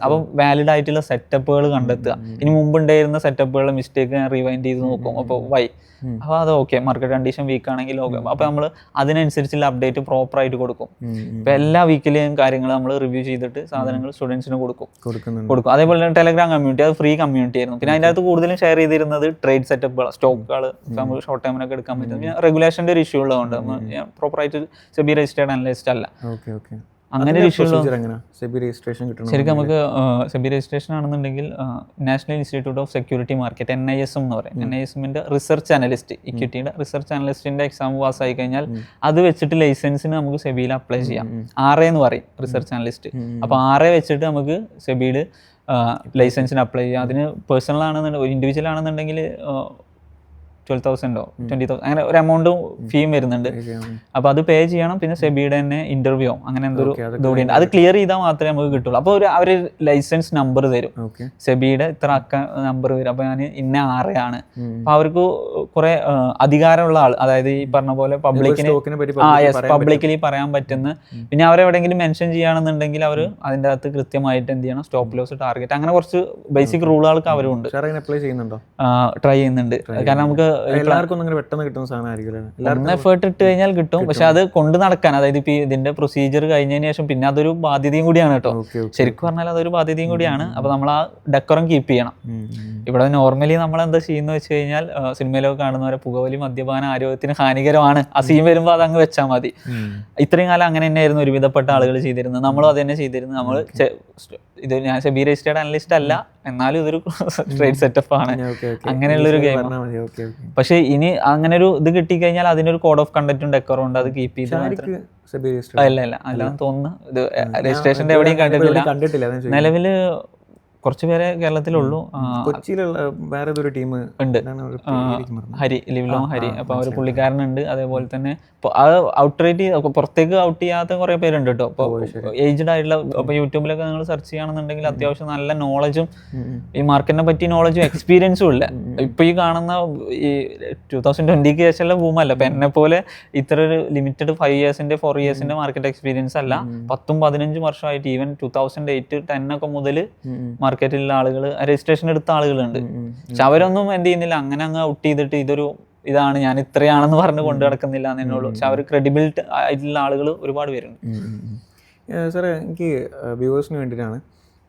അപ്പം വാലിഡ് ആയിട്ടുള്ള സെറ്റപ്പുകൾ കണ്ടെത്തുക. ഇനി മുമ്പ് ഉണ്ടായിരുന്ന സെറ്റപ്പുകളുടെ മിസ്റ്റേക്ക് റിവൈൻഡ് ചെയ്ത് നോക്കും. അപ്പോൾ അപ്പോൾ അത് ഓക്കെ, മാർക്കറ്റ് കണ്ടീഷൻ വീക്ക് ആണെങ്കിൽ ഓക്കെ. അപ്പോൾ നമ്മൾ അതിനനുസരിച്ചുള്ള അപ്ഡേറ്റ് പ്രോപ്പർ ആയിട്ട് കൊടുക്കും. ഇപ്പം എല്ലാ വീക്കിലെയും കാര്യങ്ങൾ നമ്മൾ റിവ്യൂ ചെയ്തിട്ട് സാധനങ്ങൾ സ്റ്റുഡൻസിന് കൊടുക്കും. അതേപോലെ തന്നെ ടെലഗ്രാം കമ്മ്യൂണിറ്റി, അത് ഫ്രീ കമ്മ്യൂണിറ്റി ആയിരുന്നു. പിന്നെ അതിൻ്റെ അകത്ത് കൂടുതലും ഷെയർ ചെയ്തിരുന്നത് ട്രേഡ് സെറ്റപ്പുകൾ, സ്റ്റോക്കുകൾ നമുക്ക് ഷോർട്ട് ടൈമിനൊക്കെ എടുക്കാൻ പറ്റും. പിന്നെ റെഗുലേഷൻ്റെ ഒരു ഇഷ്യൂ ഉള്ളതുകൊണ്ട് പ്രോപ്പറായിട്ട് സെബി രജിസ്റ്റേർഡ് അനലിസ്റ്റ് അല്ല. അങ്ങനെ ഒരു ഇഷ്യൂ ശരിക്കും നമുക്ക് സെബി രജിസ്ട്രേഷൻ ആണെന്നുണ്ടെങ്കിൽ national institute of security market NISM എന്ന് പറയും. NISMന്റെ റിസർച്ച് അനലിസ്റ്റ്, ഇക്വിറ്റിയുടെ റിസർച്ച് അനലിസ്റ്റിന്റെ എക്സാം പാസ്സായി കഴിഞ്ഞാൽ അത് വെച്ചിട്ട് ലൈസൻസിന് നമുക്ക് സെബിയിൽ അപ്ലൈ ചെയ്യാം. RA എന്ന് പറയും റിസർച്ച് അനലിസ്റ്റ്. അപ്പോൾ RA വെച്ചിട്ട് നമുക്ക് സെബിയിൽ ലൈസൻസിന് അപ്ലൈ ചെയ്യാം. അതിന് പേഴ്സണൽ ആണെന്നുണ്ടെങ്കിൽ, ഒരു ഇൻഡിവിജ്വൽ ആണെന്നുണ്ടെങ്കിൽ 12,000 20,000 അങ്ങനെ ഒരു എമൗണ്ടും ഫീയും വരുന്നുണ്ട്. അപ്പോൾ അത് പേ ചെയ്യണം. പിന്നെ സെബിയുടെ തന്നെ ഇന്റർവ്യൂ അങ്ങനെ എന്തൊരു ഇതുകൂടി ഉണ്ട്. അത് ക്ലിയർ ചെയ്താൽ മാത്രമേ നമുക്ക് കിട്ടുള്ളൂ. അപ്പോൾ അവർ ലൈസൻസ് നമ്പർ തരും, സെബിയുടെ ഇത്ര നമ്പർ വരും. അപ്പോൾ ഞാൻ ഇന്ന ആറയാണ്. അപ്പോൾ അവർക്ക് കുറെ അധികാരമുള്ള ആൾ, അതായത് ഈ പറഞ്ഞ പോലെ പബ്ലിക്കലി പറയാൻ പറ്റുന്ന. പിന്നെ അവരെവിടെയെങ്കിലും മെൻഷൻ ചെയ്യുകയാണെന്നുണ്ടെങ്കിൽ അവർ അതിൻ്റെ അകത്ത് കൃത്യമായിട്ട് എന്ത് ചെയ്യണം, സ്റ്റോപ്പ് ലോസ്, ടാർഗറ്റ്, അങ്ങനെ കുറച്ച് ബേസിക് റൂളുകൾക്ക് അവരുണ്ട്. ട്രൈ ചെയ്യുന്നുണ്ട്. കാരണം നമുക്ക് എഫേർട്ട് ഇട്ട് കഴിഞ്ഞാൽ കിട്ടും. പക്ഷെ അത് കൊണ്ട് നടക്കാൻ, അതായത് ഇപ്പൊ ഇതിന്റെ പ്രൊസീജിയർ കഴിഞ്ഞതിന് ശേഷം പിന്നെ അതൊരു ബാധ്യതയും കൂടിയാണ് കേട്ടോ. ശരിക്കും പറഞ്ഞാൽ അതൊരു ബാധ്യതയും കൂടിയാണ്. അപ്പൊ നമ്മൾ ആ ഡെക്കോറം കീപ്പ് ചെയ്യണം. ഇവിടെ നോർമലി നമ്മൾ എന്താ ചെയ്യുന്ന വെച്ച് കഴിഞ്ഞാൽ സിനിമയിലൊക്കെ കാണുന്നവരെ പുകവലി, മദ്യപാനം ആരോഗ്യത്തിന് ഹാനികരമാണ്, ആ സീൻ വരുമ്പോൾ അതങ്ങ് വെച്ചാൽ മതി. ഇത്രയും കാലം അങ്ങനെ തന്നെയായിരുന്നു ഒരുവിധപ്പെട്ട ആളുകൾ ചെയ്തിരുന്നത്. നമ്മളും അത് തന്നെ ചെയ്തിരുന്നത്. നമ്മൾ ഇത് ഞാൻ സെബി രജിസ്റ്റേർഡ് അനലിസ്റ്റ് അല്ല, എന്നാലും ഇതൊരു ട്രേഡ് സെറ്റപ്പ് ആണ്, അങ്ങനെയുള്ളൊരു ഗെയിം. പക്ഷെ ഇനി അങ്ങനെ ഒരു ഇത് കിട്ടിക്കഴിഞ്ഞാൽ അതിനൊരു കോഡ് ഓഫ് കണ്ടക്റ്റും ഡെക്കോറും ഉണ്ട്. അത് കീപ്പ് ചെയ്ത് അല്ല അല്ലാന്ന് തോന്നുന്നു. ഇത് രജിസ്ട്രേഷന്റെ എവിടെയും കണ്ടിട്ടില്ല. നിലവില് കുറച്ച് പേരെ കേരളത്തിലുള്ളൂ. കൊച്ചിയിലുള്ള വേറെ ഒരു ടീം ഉണ്ട്, ഹരി, ലിവ് ലോങ് ഹരി. അപ്പൊ അവർ പുള്ളിക്കാരനുണ്ട്. അതേപോലെ തന്നെ അത് ഔട്ട് റേറ്റ് പുറത്തേക്ക് ഔട്ട് ചെയ്യാത്ത കുറെ പേരുണ്ട് കേട്ടോ. അപ്പൊ ഏജ്ഡ് ആയിട്ടുള്ള, ഇപ്പൊ യൂട്യൂബിലൊക്കെ നിങ്ങൾ സെർച്ച് ചെയ്യുകയാണെന്നുണ്ടെങ്കിൽ അത്യാവശ്യം നല്ല നോളജും ഈ മാർക്കറ്റിനെ പറ്റി നോളജും എക്സ്പീരിയൻസും ഇല്ല. ഇപ്പൊ ഈ കാണുന്ന ഈ 2020 ശേഷമുള്ള ബൂമല്ല. അപ്പൊ എന്നെ പോലെ ഇത്ര ഒരു ലിമിറ്റഡ് 5 ഇയേഴ്സിന്റെ 4 ഇയേഴ്സിന്റെ മാർക്കറ്റ് എക്സ്പീരിയൻസ് അല്ല. 10-15 വർഷമായിട്ട്, ഈവൻ 2008-10 ഒക്കെ മുതൽ മാർക്കറ്റിലുള്ള ആളുകൾ, രജിസ്ട്രേഷൻ എടുത്ത ആളുകളുണ്ട്. പക്ഷെ അവരൊന്നും എന്ത് ചെയ്യുന്നില്ല, അങ്ങനെ അങ്ങ് ഔട്ട് ചെയ്തിട്ട് ഇതാണ് ഞാൻ ഇത്രയാണെന്ന് പറഞ്ഞ് കൊണ്ടു നടക്കുന്നില്ല എന്നേ ഉള്ളൂ. പക്ഷെ അവർ ക്രെഡിബിലിറ്റി ആയിട്ടുള്ള ആളുകൾ ഒരുപാട് പേരുണ്ട്. സാറേ, എനിക്ക് വ്യൂവേഴ്സിന് വേണ്ടിയിട്ടാണ്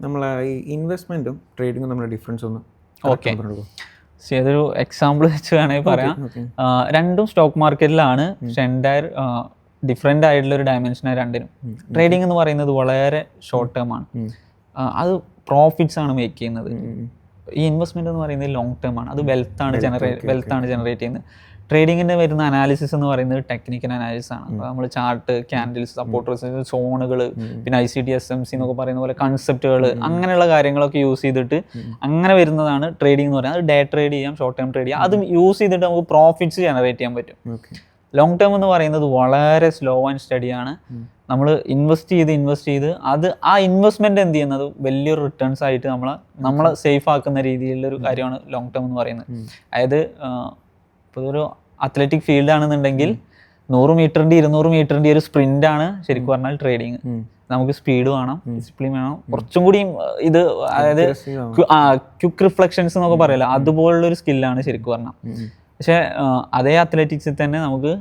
നമ്മളെ ഈ ഇൻവെസ്റ്റ്മെന്റും ട്രേഡിങ്ങും നമ്മുടെ ഡിഫറൻസ് ഒന്ന്. ഓക്കെ, ഏതൊരു എക്സാമ്പിൾ വെച്ച് വേണമെങ്കിൽ പറയാം. രണ്ടും സ്റ്റോക്ക് മാർക്കറ്റിലാണ്, പക്ഷെ എൻ്റയർ ഡിഫറെൻ്റ് ആയിട്ടുള്ള ഒരു ഡയമെൻഷനാണ് രണ്ടിനും. ട്രേഡിംഗ് എന്ന് പറയുന്നത് വളരെ ഷോർട്ട് ടേം ആണ്, അത് പ്രോഫിറ്റ്സ് ആണ് മേക്ക് ചെയ്യുന്നത്. ഈ ഇൻവെസ്റ്റ്മെന്റ് എന്ന് പറയുന്നത് ലോങ് ടേം ആണ്, അത് വെൽത്താണ് ജനറേറ്റ് ചെയ്യുന്നത്. ട്രേഡിങ്ങിൻ്റെ വരുന്ന അനാലിസിസ് എന്ന് പറയുന്നത് ടെക്നിക്കൽ അനാലിസിസ് ആണ്. നമ്മൾ ചാർട്ട്, ക്യാൻഡിൽസ്, സപ്പോർട്ട് റെസിസ്റ്റൻസ്, സോണുകൾ, പിന്നെ ICT, SMC എന്നൊക്കെ പറയുന്ന പോലെ കൺസെപ്റ്റുകൾ, അങ്ങനെയുള്ള കാര്യങ്ങളൊക്കെ യൂസ് ചെയ്തിട്ട് അങ്ങനെ വരുന്നതാണ് ട്രേഡിംഗ് എന്ന് പറയുന്നത്. അത് ഡേ ട്രേഡ് ചെയ്യാം, ഷോർട്ട് ടേം ട്രേഡ് ചെയ്യാം. അത് യൂസ് ചെയ്തിട്ട് നമുക്ക് പ്രോഫിറ്റ്സ് ജനറേറ്റ് ചെയ്യാൻ പറ്റും. ലോങ് ടേം എന്ന് പറയുന്നത് വളരെ സ്ലോ ആൻഡ് സ്റ്റഡിയാണ്. നമ്മൾ ഇൻവെസ്റ്റ് ചെയ്ത് അത് ആ ഇൻവെസ്റ്റ്മെന്റ് എന്ത് ചെയ്യുന്നത് വലിയൊരു റിട്ടേൺസ് ആയിട്ട് നമ്മളെ സേഫ് ആക്കുന്ന രീതിയിലുള്ളൊരു കാര്യമാണ് ലോങ് ടേം എന്ന് പറയുന്നത്. അതായത് ഇപ്പോൾ ഒരു അത്ലറ്റിക് ഫീൽഡ് ആണെന്നുണ്ടെങ്കിൽ 100 മീറ്ററിൻ്റെ 200 മീറ്ററിൻ്റെ ഒരു സ്പ്രിന്റ് ആണ് ശരിക്കും പറഞ്ഞാൽ ട്രേഡിങ്. നമുക്ക് സ്പീഡ് വേണം, ഡിസിപ്ലിൻ വേണം, കുറച്ചും കൂടി ഇത്, അതായത് ക്വിക്ക് റിഫ്ലക്ഷൻസ് എന്നൊക്കെ പറയല്ലോ, അതുപോലുള്ളൊരു സ്കില്ലാണ് ശരിക്കും പറഞ്ഞാൽ. പക്ഷെ അതേ അത്ലറ്റിക്സിൽ തന്നെ നമുക്ക്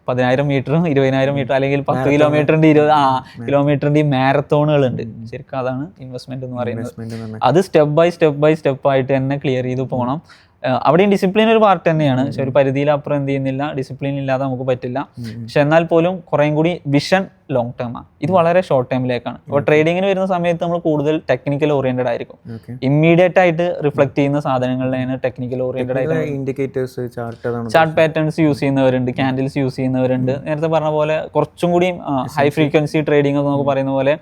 10,000 മീറ്ററും 20,000 മീറ്റർ അല്ലെങ്കിൽ 10 കിലോമീറ്ററിന്റെ 20 കിലോമീറ്ററിന്റെ മാരത്തോണുകളുണ്ട്. ശരിക്കും അതാണ് ഇൻവെസ്റ്റ്മെന്റ് എന്ന് പറയുന്നത്. അത് സ്റ്റെപ്പ് ബൈ സ്റ്റെപ്പ് ആയിട്ട് തന്നെ ക്ലിയർ ചെയ്ത് പോകണം. അവിടെയും ഡിസിപ്ലിൻ ഒരു പാർട്ട് തന്നെയാണ്. പക്ഷെ ഒരു പരിധിയിലപ്പുറം എന്ത് ചെയ്യുന്നില്ല, ഡിസിപ്ലിൻ ഇല്ലാതെ നമുക്ക് പറ്റില്ല. പക്ഷെ എന്നാൽ പോലും കുറേം കൂടി വിഷൻ ലോങ് ടേം ആണ്, ഇത് വളരെ ഷോർട്ട് ടൈമിലേക്കാണ്. അപ്പോൾ ട്രേഡിങ്ങിന് വരുന്ന സമയത്ത് നമ്മൾ കൂടുതൽ ടെക്നിക്കൽ ഓറിയന്റഡ് ആയിരിക്കും. ഇമ്മീഡിയറ്റ് ആയിട്ട് റിഫ്ലക്ട് ചെയ്യുന്ന സാധനങ്ങളിലാണ് ടെക്നിക്കൽ ഓറിയന്റഡ് ആയിട്ട്. ഇൻഡിക്കേറ്റേഴ്സ്, ചാർട്ട് പാറ്റേൺസ് യൂസ് ചെയ്യുന്നവരുണ്ട്, ക്യാൻഡിൽസ് യൂസ് ചെയ്യുന്നവരുണ്ട്. നേരത്തെ പറഞ്ഞ പോലെ കുറച്ചും കൂടി ഹൈ ഫ്രീക്വൻസി ട്രേഡിംഗ് എന്നൊക്കെ പറയുന്ന പോലെ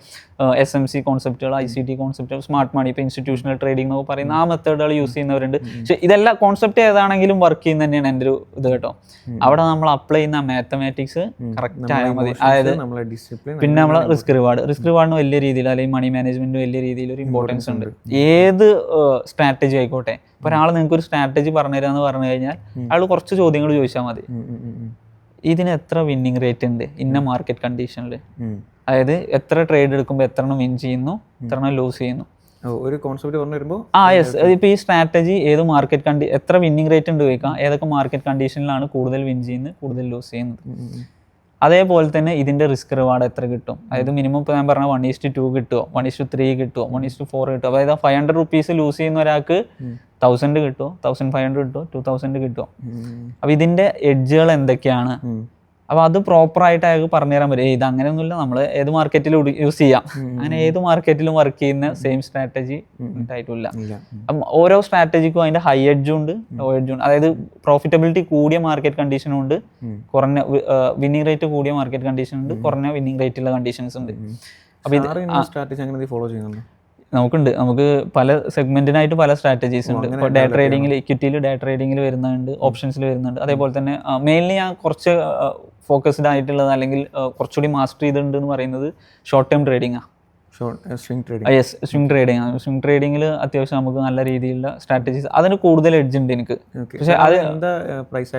SMC കോൺസെപ്റ്റുകൾ, ICT കോൺസെപ്റ്റുകൾ, സ്മാർട്ട് മണി, ഇപ്പോൾ ഇൻസ്റ്റിറ്റ്യൂഷണൽ ട്രേഡിംഗ് എന്നൊക്കെ പറയുന്ന ആ മെത്തേഡുകൾ യൂസ് ചെയ്യുന്നവരുണ്ട്. പക്ഷെ ഇതെല്ലാം കോൺസെപ്റ്റ് ഏതാണെങ്കിലും വർക്ക് ചെയ്യുന്ന തന്നെയാണ് എൻ്റെ ഒരു ഇത് കേട്ടോ. അവിടെ നമ്മൾ അപ്ലൈ ചെയ്യുന്ന മാത്തമാറ്റിക്സ് കറക്റ്റ് ആയാൽ മതി. അതായത് പിന്നെ നമ്മളെ റിസ്ക് റിവാർഡിന് വലിയ രീതിയിൽ, അല്ലെങ്കിൽ മണി മാനേജ്മെന്റിന് വലിയ രീതിയിൽ ഒരു ഇമ്പോർട്ടൻസ് ഉണ്ട്. ഏത് സ്ട്രാറ്റജി ആയിക്കോട്ടെ. ഇപ്പൊ ഒരാൾ നിങ്ങൾക്ക് ഒരു സ്ട്രാറ്റജി പറഞ്ഞുതരാന്ന് പറഞ്ഞു കഴിഞ്ഞാൽ അയാൾ കുറച്ച് ചോദ്യങ്ങൾ ചോദിച്ചാൽ മതി. ഇതിന് എത്ര വിന്നിങ് റേറ്റ് ഉണ്ട് ഇന്ന മാർക്കറ്റ് കണ്ടീഷനിൽ, അതായത് എത്ര ട്രേഡ് എടുക്കുമ്പോൾ എത്ര എണ്ണം വിൻ ചെയ്യുന്നു, എത്ര എണ്ണം ലൂസ് ചെയ്യുന്നു, ഒരു കോൺസെപ്റ്റ് പറഞ്ഞു വരുമ്പോൾ യെസ്. ഇപ്പൊ ഈ സ്ട്രാറ്റജി ഏത് മാർക്കറ്റ് എത്ര വിന്നിങ് റേറ്റ് ഉണ്ട് ചോദിക്കാം, ഏതൊക്കെ മാർക്കറ്റ് കണ്ടീഷനിലാണ് കൂടുതൽ വിൻ ചെയ്യുന്നത്, കൂടുതൽ ലൂസ് ചെയ്യുന്നത്. അതേപോലെ തന്നെ ഇതിന്റെ റിസ്ക് റിവാർഡ് എത്ര കിട്ടും, അതായത് മിനിമം ഇപ്പോൾ ഞാൻ പറഞ്ഞ 1:2 കിട്ടുമോ, 1:3 കിട്ടുമോ, 1:4 കിട്ടുമോ. അതായത് 500 റുപ്പീസ് ലൂസ് ചെയ്യുന്ന ഒരാൾക്ക് 1000 കിട്ടുമോ, 1500 കിട്ടുമോ, 2000 കിട്ടുമോ. അപ്പൊ ഇതിന്റെ എഡ്ജുകൾ എന്തൊക്കെയാണ്, അപ്പോൾ അത് പ്രോപ്പറായിട്ട് അയാൾക്ക് പറഞ്ഞുതരാൻ പറ്റും. ഇത് അങ്ങനെയൊന്നുമില്ല, നമ്മൾ ഏത് മാർക്കറ്റിലും യൂസ് ചെയ്യാം, അങ്ങനെ ഏത് മാർക്കറ്റിലും വർക്ക് ചെയ്യുന്ന സെയിം സ്ട്രാറ്റജി ആയിട്ടില്ല. അപ്പം ഓരോ സ്ട്രാറ്റജിക്കും അതിന്റെ ഹൈ എഡ്ജും ഉണ്ട്, ലോ എഡ്ജും ഉണ്ട്. അതായത് പ്രോഫിറ്റബിലിറ്റി കൂടിയ മാർക്കറ്റ് കണ്ടീഷനും ഉണ്ട്, കുറഞ്ഞ വിന്നിംഗ് റേറ്റ് കൂടിയ മാർക്കറ്റ് കണ്ടീഷൻ ഉണ്ട്, കുറഞ്ഞ വിന്നിംഗ് റേറ്റ് ഉള്ള കണ്ടീഷൻസ് ഉണ്ട്. അപ്പോൾ ഇത് സ്ട്രാറ്റജി അങ്ങനെ ഫോളോ ചെയ്യുന്നുണ്ട്. നമുക്ക് പല സെഗ്മെന്റിനായിട്ട് പല സ്ട്രാറ്റജീസ് ഉണ്ട്. ഇപ്പോൾ ഡേ ട്രേഡിങ്ങിൽ, ഇക്വിറ്റിയിൽ ഡേ ട്രേഡിങ്ങിൽ വരുന്നുണ്ട്, ഓപ്ഷൻസിൽ വരുന്നുണ്ട്. അതേപോലെ തന്നെ മെയിൻലി ഞാൻ കുറച്ച് ഫോക്കസ്ഡ് ആയിട്ടുള്ളത് അല്ലെങ്കിൽ കുറച്ചുകൂടി മാസ്റ്റർ ചെയ്തിട്ടുണ്ട് എന്ന് പറയുന്നത് ഷോർട്ട് ടേം ട്രേഡിംഗ് ആണ്. സ്വിംഗ് ട്രേഡിംഗ് ആണ്. സ്വിംഗ് ട്രേഡിങ്ങിൽ അത്യാവശ്യം നമുക്ക് നല്ല രീതിയിലുള്ള സ്ട്രാറ്റജീസ്, അതിന് കൂടുതൽ എഡ്ജ് ഉണ്ട് എനിക്ക്. പക്ഷേ അത് പ്രൈസ്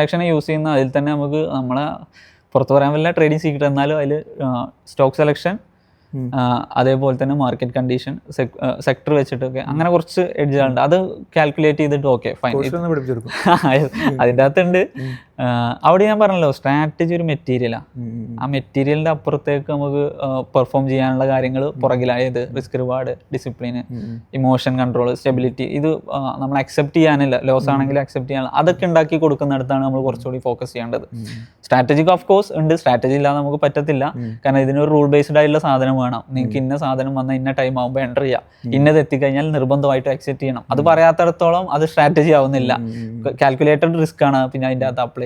ആക്ഷൻ യൂസ് ചെയ്യുന്ന അതിൽ തന്നെ നമുക്ക് നമ്മളെ പുറത്ത് പറയാൻ പറ്റില്ല ട്രേഡിംഗ് സീക്രട്ട്, എന്നാലും അതിൽ സ്റ്റോക്ക് സെലക്ഷൻ, അതേപോലെ തന്നെ മാർക്കറ്റ് കണ്ടീഷൻ, സെക്ടർ വെച്ചിട്ടൊക്കെ അങ്ങനെ കുറച്ച് എഡ്ജുകളുണ്ട്. അത് കാൽക്കുലേറ്റ് ചെയ്തിട്ട് ഓക്കെ ഫൈൻ അതിൻ്റെ അകത്തുണ്ട്. അവിടെ ഞാൻ പറഞ്ഞല്ലോ സ്ട്രാറ്റജി ഒരു മെറ്റീരിയലാണ്. ആ മെറ്റീരിയലിൻ്റെ അപ്പുറത്തേക്ക് നമുക്ക് പെർഫോം ചെയ്യാനുള്ള കാര്യങ്ങൾ പുറകിലായത് risk, reward, discipline, emotion control, stability, ഇത് നമ്മൾ അക്സെപ്റ്റ് ചെയ്യാനില്ല, ലോസ് ആണെങ്കിൽ അക്സെപ്റ്റ് ചെയ്യാനില്ല, അതൊക്കെ ഉണ്ടാക്കി കൊടുക്കുന്നിടത്താണ് നമ്മൾ കുറച്ചുകൂടി ഫോക്കസ് ചെയ്യേണ്ടത്. സ്ട്രാറ്റജിക്ക് ഓഫ് കോഴ്സ് ഉണ്ട്, സ്ട്രാറ്റജി ഇല്ലാതെ നമുക്ക് പറ്റത്തില്ല. കാരണം ഇതിനൊരു റൂൾ ബേസ്ഡ് ആയിട്ടുള്ള സാധനം വേണം. നിങ്ങൾക്ക് ഇന്ന സാധനം വന്നാൽ ഇന്ന ടൈം ആകുമ്പോൾ എൻ്റർ ചെയ്യാം, ഇന്നത് എത്തിക്കഴിഞ്ഞാൽ നിർബന്ധമായിട്ട് അക്സെപ്റ്റ് ചെയ്യണം. അത് പറയാത്തിടത്തോളം അത് സ്ട്രാറ്റജി ആവുന്നില്ല. കാൽക്കുലേറ്റഡ് റിസ്ക് ആണ് പിന്നെ അതിൻ്റെ അകത്ത് അപ്ലൈ